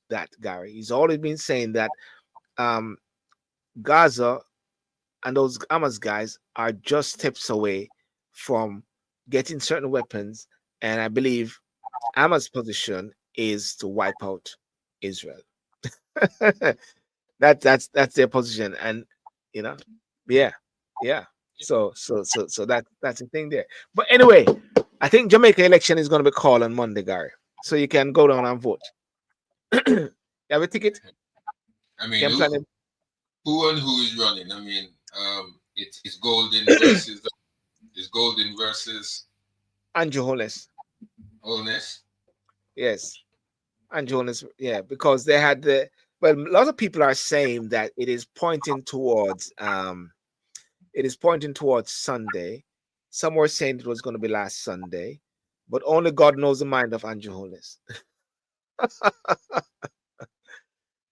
that, Gary. He's always been saying that um, Gaza and those Hamas guys are just steps away from getting certain weapons, and I believe Hamas' position is to wipe out Israel. That's their position, and you know, yeah, yeah. So that's the thing there. But anyway, I think Jamaica election is going to be called on Monday, Gary. So you can go down and vote. You have a ticket? I You mean, can plan it. who and who is running? I mean, it's Golden versus And Johannes, Holness. yes, and Johannes, yeah, because they had the. Well, a lot of people are saying that it is pointing towards Sunday. Some were saying it was going to be last Sunday, but only God knows the mind of Andrew Holness.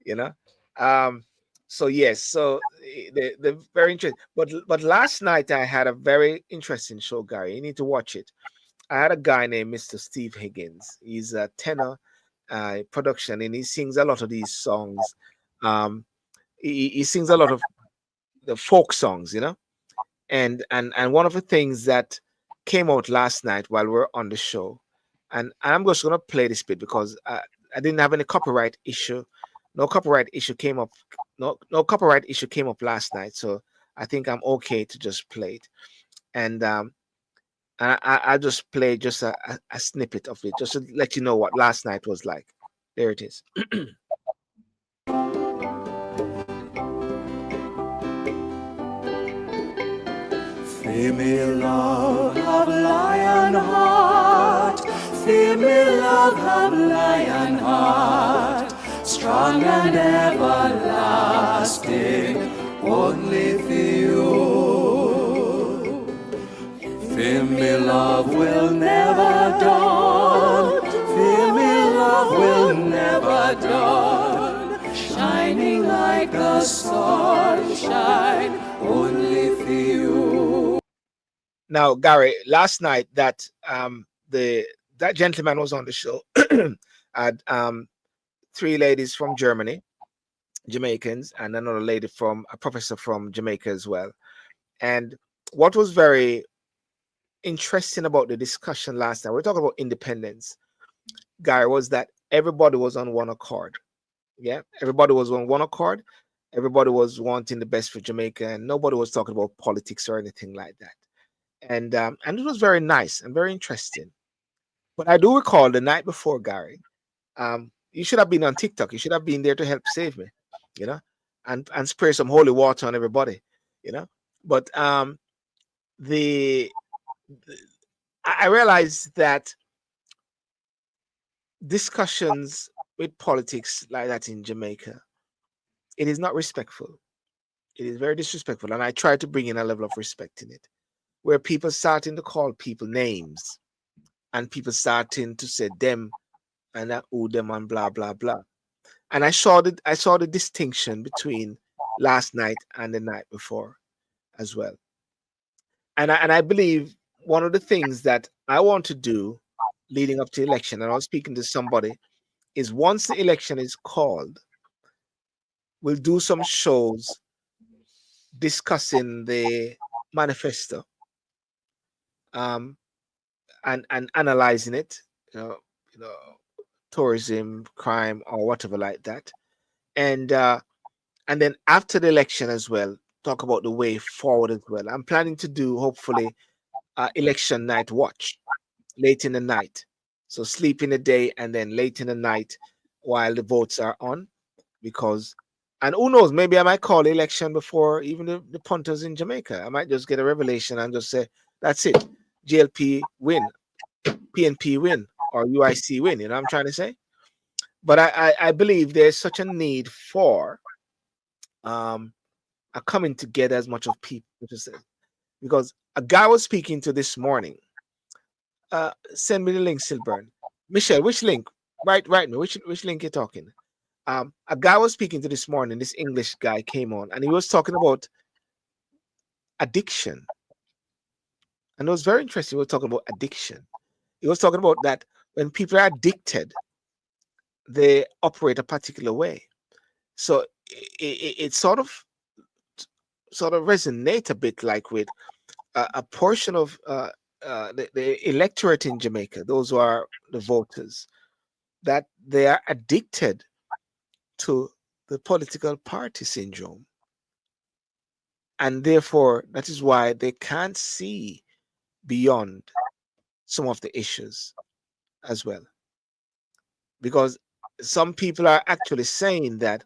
You know. Um, so yes, so the very interesting. But last night I had a very interesting show, Gary. You need to watch it. I had a guy named Mr. Steve Higgins. He's a tenor production, and he sings a lot of these songs. Um, he sings a lot of the folk songs, you know. And one of the things that came out last night while we're on the show, and I'm just gonna play this bit because I didn't have any copyright issue. No copyright issue came up. No copyright issue came up last night, so I think I'm okay to just play it. And I just play just a snippet of it, just to let you know what last night was like. There it is. Female love have lion heart, female love have lion heart, strong and everlasting, only for you. Female love will never dawn, female love will never dawn, shining like the sunshine, only for you. Now, Gary, last night that gentleman was on the show. Had three ladies from Germany, Jamaicans, and another lady from a professor from Jamaica as well. And what was very interesting about the discussion last night, we're talking about independence, Gary, was that everybody was on one accord. Yeah, everybody was on one accord. Everybody was wanting the best for Jamaica, and nobody was talking about politics or anything like that. And it was very nice and very interesting. But I do recall the night before, Gary. You should have been on TikTok. You should have been there to help save me, you know, and spray some holy water on everybody, you know. But the I realized that discussions with politics like that in Jamaica, it is not respectful. It is very disrespectful, and I try to bring in a level of respect in it, where people starting to call people names, and people starting to say them and that who them and blah blah blah. And I saw the distinction between last night and the night before as well. And I believe one of the things that I want to do leading up to election, and I was speaking to somebody, is once the election is called, we'll do some shows discussing the manifesto, um, and analyzing it, you know, you know, tourism, crime, or whatever like that, and and then after the election as well, talk about the way forward as well. I'm planning to do hopefully election night watch late in the night, so sleep in the day and then late in the night while the votes are on, because and who knows, maybe I might call the election before even the punters in Jamaica. I might just get a revelation and just say that's it, GLP win, PNP win, or UIC win. You know what I'm trying to say? But I believe there's such a need for um, a coming together as much of people, because a guy was speaking to this morning. Send me the link, Silburn. Michelle, which link? Right. Which link you talking? A guy was speaking to this morning. This English guy came on, and he was talking about addiction, and it was very interesting. We were talking about addiction. He was talking about that when people are addicted, they operate a particular way. So it sort of resonate a bit like with a portion of the electorate in Jamaica, those who are the voters, that they are addicted to the political party syndrome. And therefore, that is why they can't see beyond some of the issues as well. Because some people are actually saying that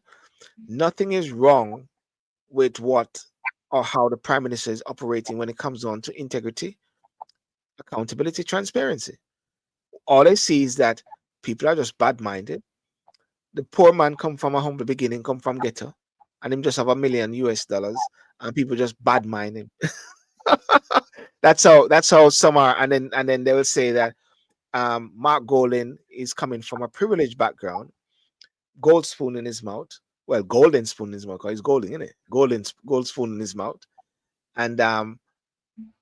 nothing is wrong with what or how the prime minister is operating when it comes on to integrity, accountability, transparency. All I see is that people are just bad-minded. The poor man come from a humble beginning, come from ghetto, and him just have $1 million, and people just bad-mind him. That's how some are, and then they will say that Mark Golden is coming from a privileged background, gold spoon in his mouth. Well, golden spoon in his mouth, because he's golden, isn't it? Gold spoon in his mouth, and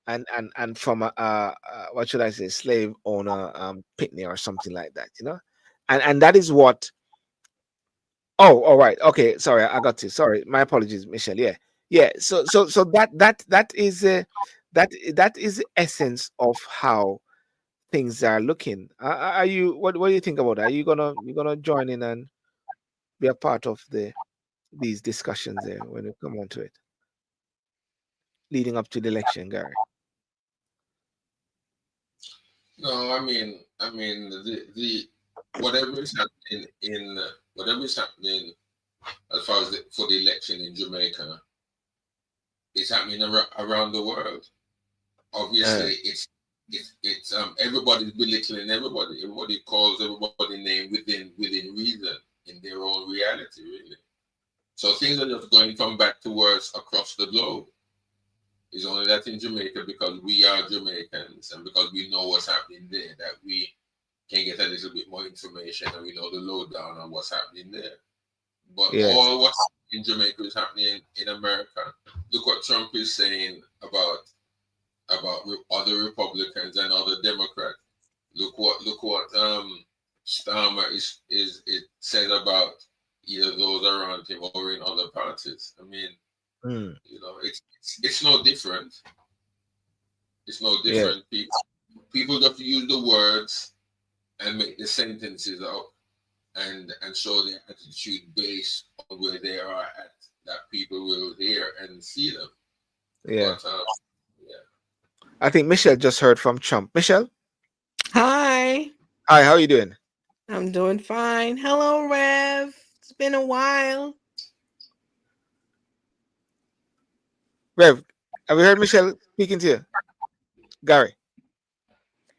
and from a what should I say, slave owner pitney or something like that, and that is what. Oh, all right, okay, sorry, I got you. Sorry, my apologies, Michelle. Yeah. So that is that is the essence of how things are looking. Are you? What do you think about that? Are you gonna join in and be a part of these discussions there when we come on to it, leading up to the election, Gary? No, I mean the whatever is happening in whatever is happening as far as for the election in Jamaica is happening around the world. Uh, Obviously, it's everybody's belittling everybody. Everybody calls everybody name within reason in their own reality, really. So things are just going from bad to worse across the globe. It's only that in Jamaica, because we are Jamaicans and because we know what's happening there, that we can get a little bit more information and we know the lowdown on what's happening there. But yes, all what's in Jamaica is happening in America. Look what Trump is saying about other Republicans and other Democrats. Look what Starmer is it says about either those around him or in other parties. I mean, mm, it's no different. It's no yeah, different. People just use the words and make the sentences up and show their attitude based on where they are at, that people will hear and see them. yeah. But yeah. I think Michelle just heard from Trump. Michelle, Hi, hi, how are you doing? I'm doing fine. Hello, Rev. It's been a while. Rev, have you heard Michelle speaking to you? Gary,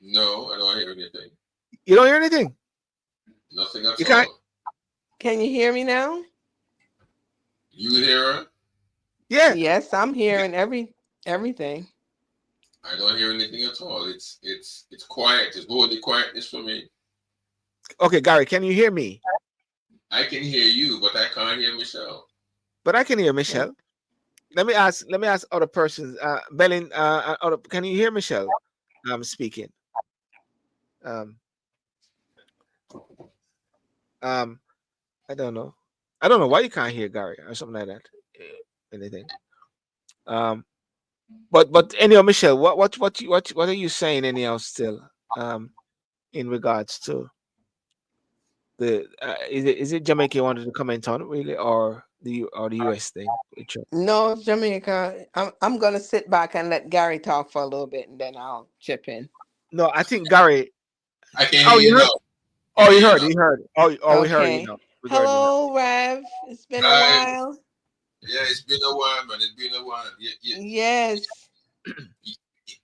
No, I don't hear anything. you don't hear anything. Nothing at You can't. all. Can you hear me now? You hear her? Yeah. Yes, I'm hearing everything. I don't hear anything at all. It's quiet. It's holy quietness for me. Okay, Gary, can you hear me? I can hear you, but I can't hear Michelle. But I can hear Michelle. Let me ask. Let me ask other persons. Bellin, can you hear Michelle? Speaking. Um, um, I don't know. I don't know why you can't hear Gary or something like that. Anything. Um, but anyhow, Michelle, what are you saying anyhow still? In regards to the is it Jamaica you wanted to comment on really, or the US thing? No, Jamaica. I'm gonna sit back and let Gary talk for a little bit, and then I'll chip in. No, I think Gary. I can Oh, hear you you heard? now. Oh, I you hear you heard? now. You heard? Oh, we heard you Okay. now. We heard you now. Hello, Rev. It's been a Hi. while. Yeah, it's been a while, man. It's been a while. Yes.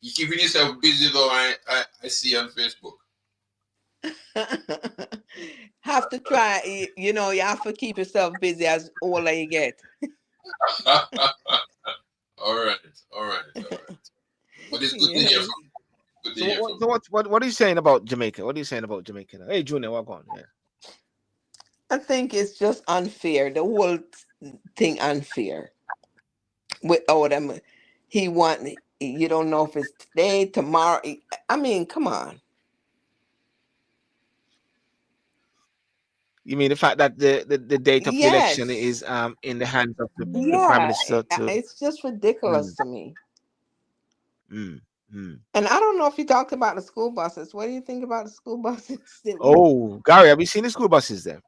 You keeping yourself busy though. I see on Facebook. Have to try. You have to keep yourself busy as older you get. All right, all right, all right. But it's good to hear Yes. from you. Good to So hear what from so you. what are you saying about Jamaica? What are you saying about Jamaica now? Hey, Junior, welcome on. Yeah. I think it's just unfair. The whole thing unfair with all them. He want. You don't know if it's today, tomorrow. I mean, come on. You mean the fact that the date of the election Yes. is in the hands of the prime Yeah. minister to It's just mm, ridiculous to me. mm, mm. And I don't know if you talked about the school buses. What do you think about the school buses? Oh, Gary, have you seen the school buses there?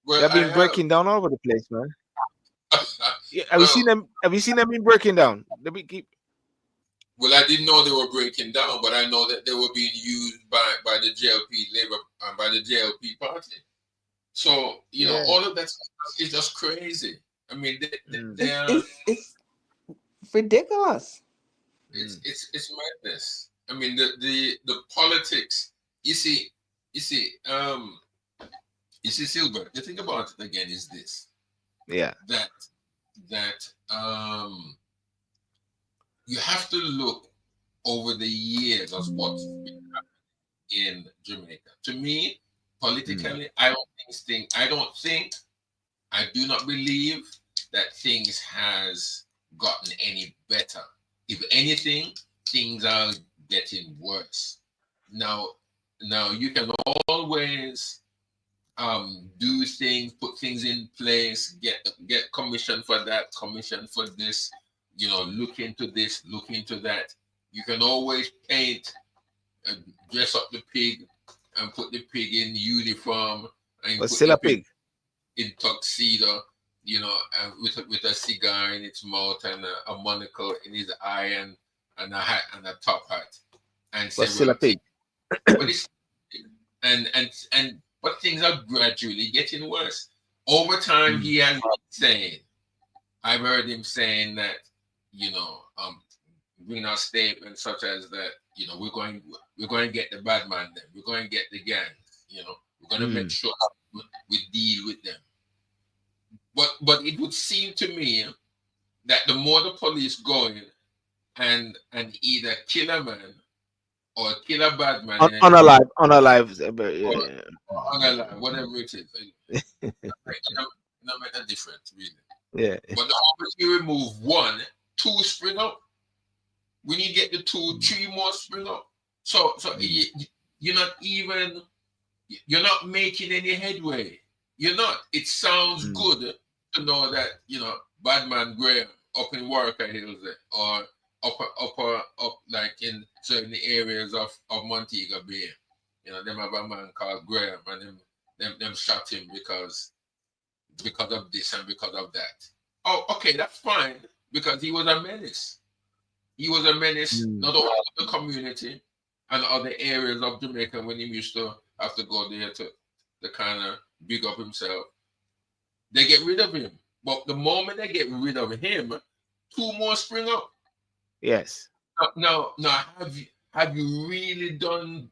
Well, They've I been have. breaking down all over the place, man. Yeah, have you well, seen them? Have you seen them been breaking down? They be keep. well, I didn't know they were breaking down, but I know that they were being used by the JLP Labour and by the JLP party. So Yeah. all of that stuff is just crazy. I mean, Mm, they are. It's ridiculous. mm. It's madness. I mean, the politics. You see, you see, um, Silver. The thing about it again is this: Yeah. that that you have to look over the years of what's been in Jamaica. To me, Mm, politically, I do not believe that things has gotten any better. If anything, things are getting worse. Now, you can always do things, put things in place, get commission for that, commission for this, look into this, look into that. You can always paint, uh, dress up the pig and put the pig in uniform and but put still the a pig pig. in tuxedo, with a cigar in its mouth and a monocle in his eye and a hat and a top hat, and say, But still "Well, a pig. but it's but things are gradually getting worse. Over time, Mm, he has been saying, I've heard him saying that, bring out statements such as that, we're going to get the bad man then, we're going to get the gang, we're going to make mm. sure we deal with them. But it would seem to me that the more the police go in and either kill a man or kill a bad man in any On a live. or, Yeah. or unalive, whatever it is, not make a difference really. Yeah. But the moment you remove one, two spring up. When you get the two, Mm, three more spring up. So mm, you're not even you're not making any headway. You're not. It sounds mm. good to know that Badman Graham up in Worker Hills there, or up like in certain areas of Montego Bay. Them have a man called Graham, and them shot him because of this and because of that. Oh, okay, that's fine because he was a menace. He was a menace Mm. not only to the community and other areas of Jamaica when he used to have to go there to kind of big up himself. They get rid of him. But the moment they get rid of him, two more spring up. Yes. Now, have you really done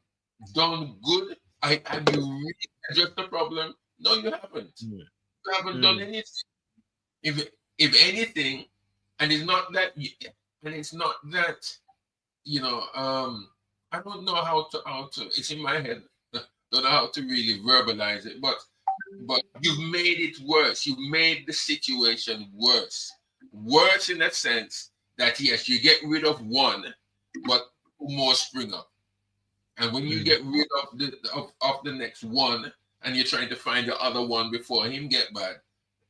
good? Have you really addressed the problem? No, you haven't. Mm, You haven't done mm, anything. If anything, and it's not that, and it's not that I don't know how to. It's in my head. Don't know how to really verbalize it, but you've made it worse. You've made the situation worse. Worse in the sense that yes, you get rid of one, but more spring up. And when you mm, get rid of the next one, and you're trying to find the other one before him get bad,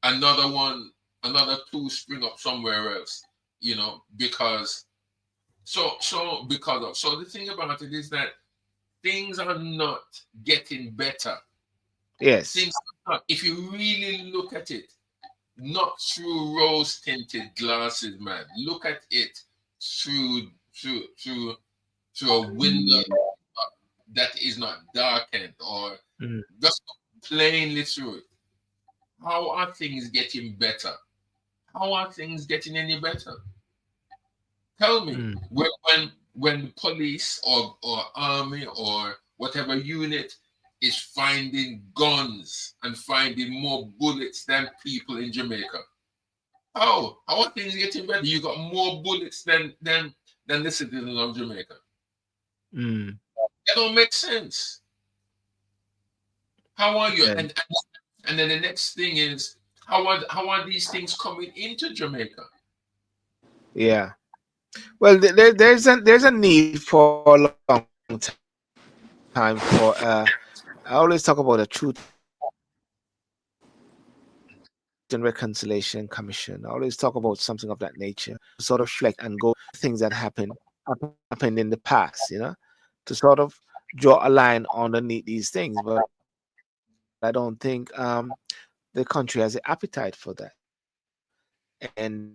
another one, another two spring up somewhere else. Because so the thing about it is that things are not getting better. yes. Things are not, if you really look at it, not through rose tinted glasses, man. Look at it through through a window that is not darkened, or Mm, just plainly through it. How are things getting better? How are things getting any better? Tell me, mm, when the police or army or whatever unit is finding guns and finding more bullets than people in Jamaica. How are things getting better? You got more bullets than the citizens of Jamaica. mm. That don't make sense. How are you? Yeah. And And then the next thing is how are these things coming into Jamaica? Yeah. Well, there's a need for a long time for I always talk about a truth and reconciliation commission. I always talk about something of that nature to sort of reflect and go to sort of reflect and go through the things that happened in the past, to sort of draw a line underneath these things. But I don't think the country has the appetite for that. And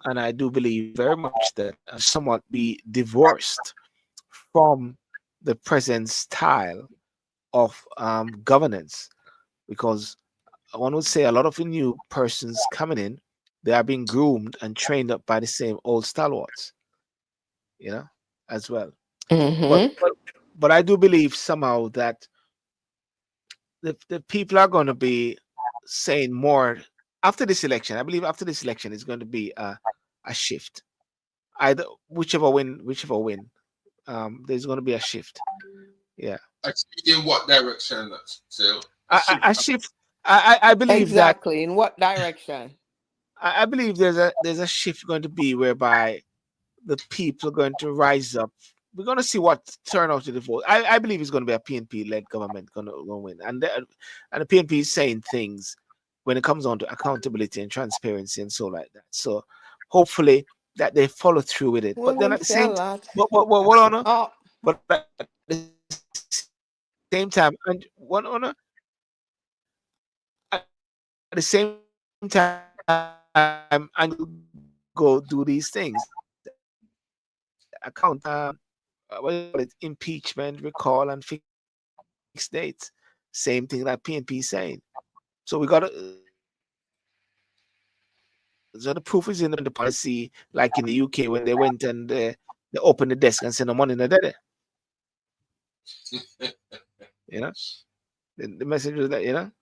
and I do believe very much that somewhat be divorced from the present style of governance, because one would say a lot of the new persons coming in, they are being groomed and trained up by the same old stalwarts, you know, as well. But Mm-hmm. but, but I do believe somehow that the people are going to be saying more after this election. I believe after this election is going to be a shift. Either whichever win, there's going to be a shift. Yeah, A shift in what direction? So a a shift. shift. I believe that Exactly. In what direction? I believe there's a shift going to be whereby the people are going to rise up. We're going to see what turnout to the vote. I believe it's going to be a PNP led government going to win, and the PNP is saying things when it comes on to accountability and transparency and so like that. So hopefully that they follow through with it. We But then won't at the say a same time, lot. what on? Oh, But at the same time, and one on at the same time, and go do these things, account what do you call it, impeachment, recall, and fixed dates. Same thing that PNP is saying. So we got to. So the proof is in the pudding. We got to see, like in the UK when they went and they opened the desk and said no money in there. You know, the message was that,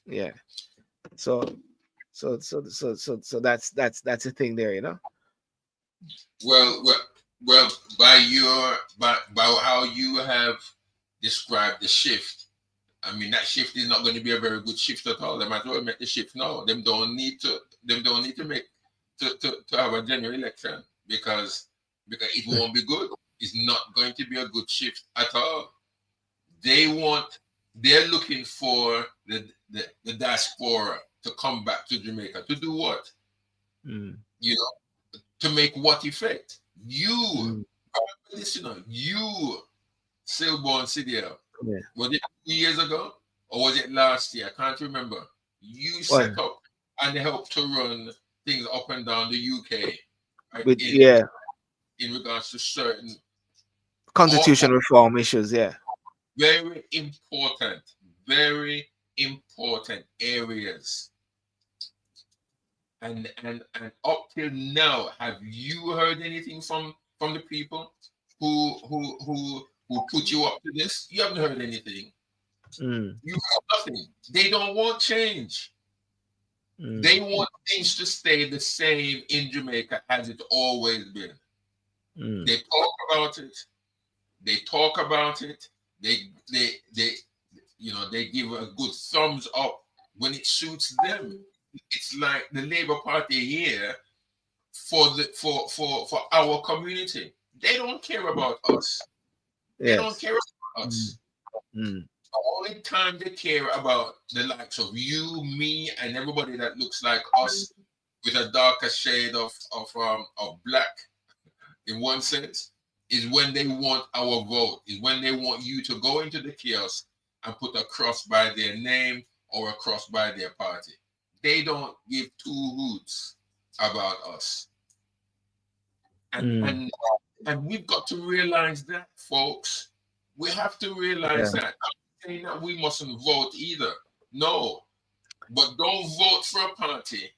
yeah. So that's the thing there. Well, well, well. By how you have described the shift, I mean that shift is not going to be a very good shift at all. They might as well make the shift now. Them don't need to. Them don't need to make to have a general election because it won't be good. It's not going to be a good shift at all. They want. They're looking for the diaspora to come back to Jamaica to do what? Mm, You know, to make what effect? You, mm, listener, you, Silborn Sidiel, yeah. was it 2 years ago or was it last year? I can't remember. You Well, set up and helped to run things up and down the UK, right? with yeah, In regards to certain constitution all reform issues. Yeah. very important, very important areas. And up till now, have you heard anything from the people who put you up to this? You haven't heard anything. Mm, You have nothing. They don't want change. mm, They want things to stay the same in Jamaica as it always been. mm, They talk about it. They talk about it. They they give a good thumbs up when it suits them. It's like the Labour Party here for our community. They don't care about us. They don't yes. care about Mm, us. mm, The only time they care about the likes of you, me, and everybody that looks like us with a darker shade of black in one sense is when they want our vote, is when they want you to go into the kiosk and put a cross by their name or a cross by their party. They don't give two hoots about us. And mm, and and we've got to realize that, folks. We have to realize yeah. that. I'm not saying that we mustn't vote either. No, but don't vote for a party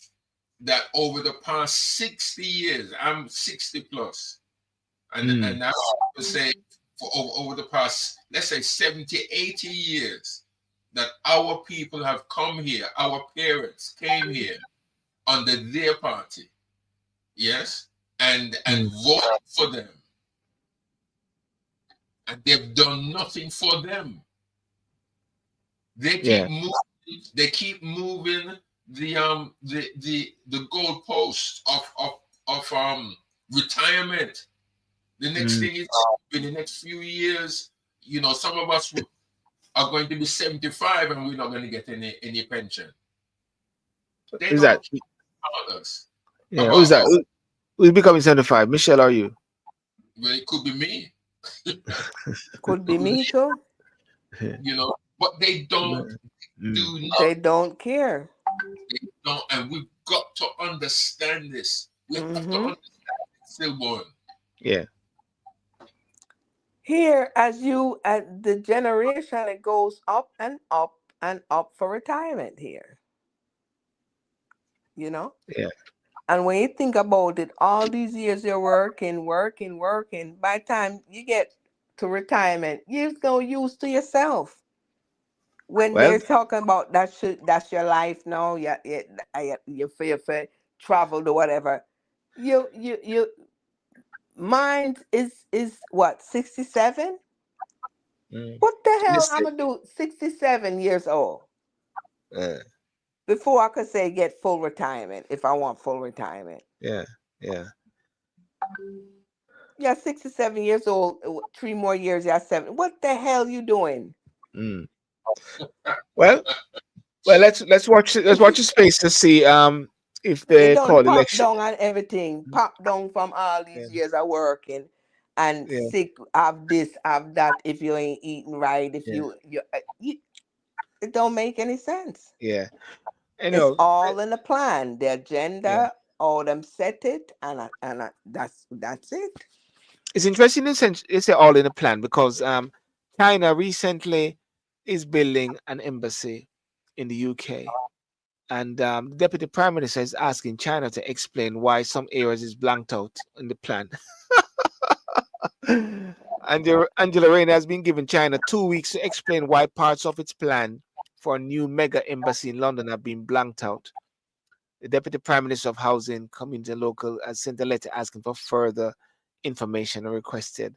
that over the past 60 years, I'm 60 plus, Mm, and I have to say for over the past, let's say 70, 80 years, that our people have come here, our parents came here under their party, yes, and mm, voted for them, and they've done nothing for them. They keep Yeah. moving. They keep moving the goalposts of retirement. The next Mm. thing is in the next few years, some of us are going to be 75 and we're not going to get any pension. They Who's don't that? care about us. Yeah. Who's About that? us. Who's becoming 75? Michelle, are you? Well, it could be me. Could be me too. But they don't Mm. do They not don't care. they don't, and we've got to understand this. We have to Hmm. understand it's stillborn. Yeah. Here, as you at the generation, it goes up and up and up for retirement here. You know. Yeah. And when you think about it, all these years you're working, working, working. By the time you get to retirement, you're so used to yourself. When Well, they're talking about that's your life now, you feel for travel or whatever. You mine is what 67. mm. What the hell Let's I'm say, gonna do 67 years old uh, before I could say get full retirement if I want full retirement. yeah. Yeah. Yeah, 67 years old. 3 more years, yeah, seven. What the hell you doing? Mm. Well, well. Let's watch the space to see if It they done call pop election. down on everything. Pop down from all Yeah. these years of working and Yeah. sick of this, of that. If you ain't eating right, if Yeah. it don't make any sense. Yeah. I It's know. all in the plan, the Yeah. agenda. All them set it, that's it. It's interesting in sense it's all in a plan because China recently is building an embassy in the UK, and the deputy prime minister is asking China to explain why some areas is blanked out in the plan. Angela Rayner has been given China 2 weeks to explain why parts of its plan for a new mega embassy in London have been blanked out. The Deputy Prime Minister of Housing, Community and Local has sent a letter asking for further information and requested.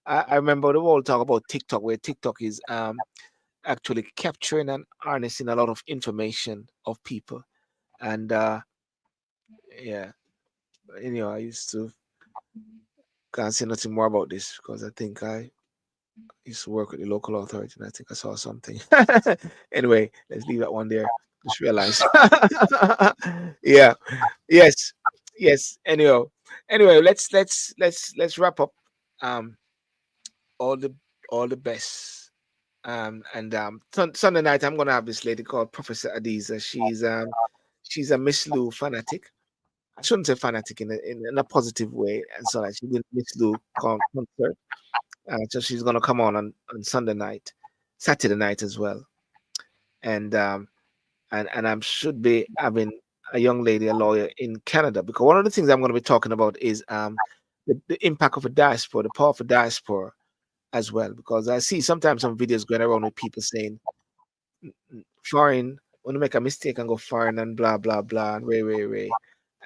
I remember the whole talk about TikTok, where TikTok is actually capturing and harnessing a lot of information of people. And yeah, I used to can't say nothing more about this because I think I used to work with the local authority and I think I saw something. Anyway, let's leave that one there. Just realized. Yeah. Yes. Yes. Anyway, let's wrap up. Um, all the best. And Sunday night I'm gonna have this lady called Professor Adiza. She's a Miss Lou fanatic. I shouldn't say fanatic in a positive way, and so like she did Miss Lou concert. So she's gonna come on Sunday night, Saturday night as well, and I should be having a young lady, a lawyer in Canada, because one of the things I'm going to be talking about is the impact of a diaspora, the power of a diaspora as well, because I see sometimes some videos going around with people saying foreign want to make a mistake and go foreign and blah blah blah and way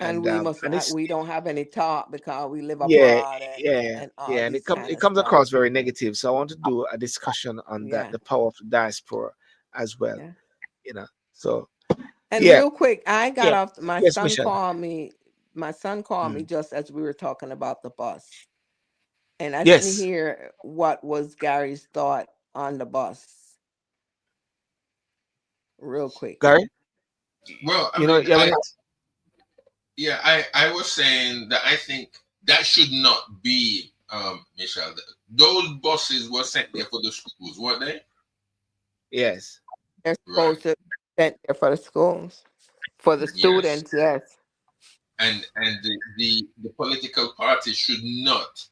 And and it's we don't have any talk because we live yeah, abroad yeah, and all yeah, and these it kind of comes stuff. across very negative. So I want to do a discussion on that, Yeah, the power of the diaspora as well. yeah. So And yeah, real quick, I got yeah, off. My yes, son Michelle. called me. My son called me Mm. just as we were talking about the bus, and I didn't Yes, hear what was Gary's thought on the bus. Real quick. Gary, Well, I you know, mean, you have any? I was saying that I think that should not be, Michelle. Those buses were sent there for the schools, weren't they? Yes. They're Right. supposed to be sent there for the schools, for the Yes. students. Yes. And the political parties should not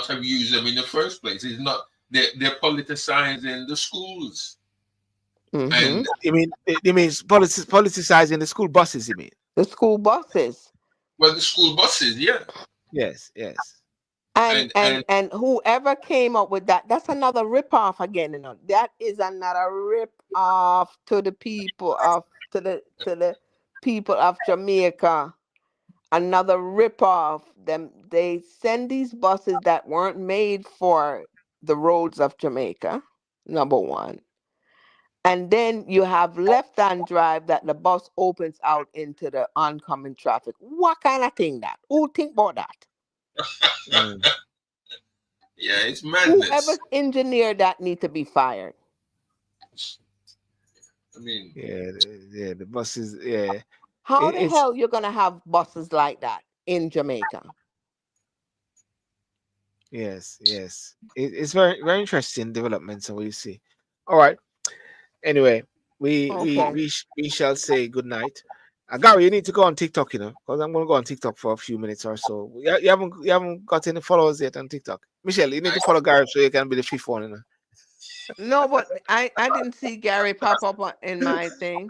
have used them in the first place. It's not they're politicizing the schools. Mm-hmm. And You mean politicizing the school buses? You mean? The school buses. well, the school buses, yeah. Yes, yes. And and And and whoever came up with that, that's another rip off again. That is another rip off to the people of Jamaica. Another rip off. Them they send these buses that weren't made for the roads of Jamaica. Number one. and then you have left-hand drive that the bus opens out into the oncoming traffic. What kind of thing that? Who think about that? Mm. Yeah, it's Whoever madness. engineered that need to be fired. I mean, Yeah, the buses. Yeah, How the it's hell you're gonna have buses like that in Jamaica? yes. It's very interesting developments, and we see. All right. Anyway, Okay. we shall say good night. Gary, you need to go on TikTok, because I'm going to go on TikTok for a few minutes or so. You haven't got any followers yet on TikTok. Michelle, you need I, to follow Gary so you can be the fifth one. No, but I didn't see Gary pop up in my thing.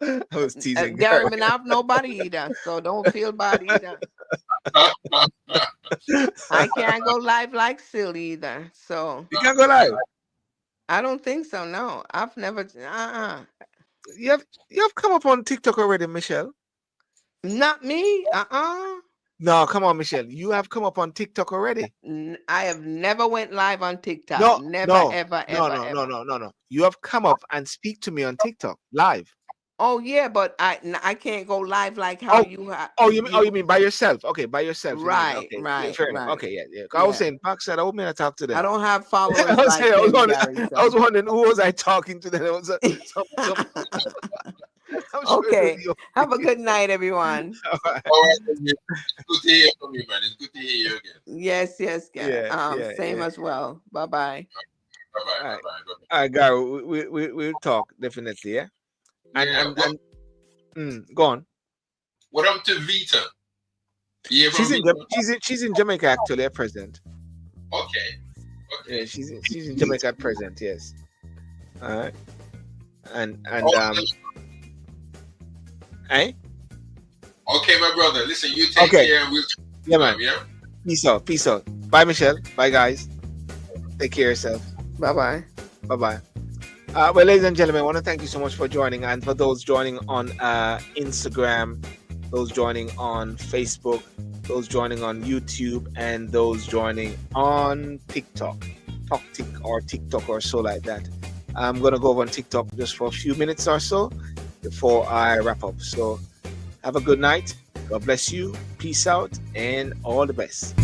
I was teasing Gary Gary. may not have nobody either, so don't feel bad either. I can't go live like silly either, so You can't go live. I don't think so. No, I've never. You have come up on TikTok already, Michelle. Not me. No, come on, Michelle. You have come up on TikTok already. I have never went live on TikTok. No, Never, no, ever, no, ever, no, no, ever. no, no, no. You have come up and speak to me on TikTok live. Oh yeah, but I can't go live like how Oh, you have you mean by yourself? Okay, by yourself. You mean right, okay? Yeah, right, fair enough. right. Okay, yeah. 'Cause I was Yeah. saying, Park said I want me to talk to I them. don't have I followers was saying, like them, Gary. I was So wondering who was I talking to. Then it was some I'm sure it was okay. you. Have a good night, everyone. All right. all right, it's good to hear from you, man. It's good to hear you again. Yes, yes, same Yeah. as well. Bye bye. Bye bye, All bye right, bye, bye all right, Gary. We'll talk definitely. Yeah, bye. and Yeah. and and go on. What up to Vita? You hear She's from in Vita? she's in Jamaica actually at present. Okay. Yeah, Okay. she's in Jamaica at present. Yes. All right. And Okay, eh? okay, my brother. Listen, you take Okay. care and we'll Yeah, man. yeah. Peace out. Bye, Michelle. Bye, guys. Take care of yourself. Bye bye. Bye bye. Well, ladies and gentlemen, I want to thank you so much for joining, and for those joining on Instagram, those joining on Facebook, those joining on YouTube, and those joining on TikTok, TikTok or so like that. I'm gonna go over on TikTok just for a few minutes or so before I wrap up. So have a good night. God bless you. Peace out, and all the best.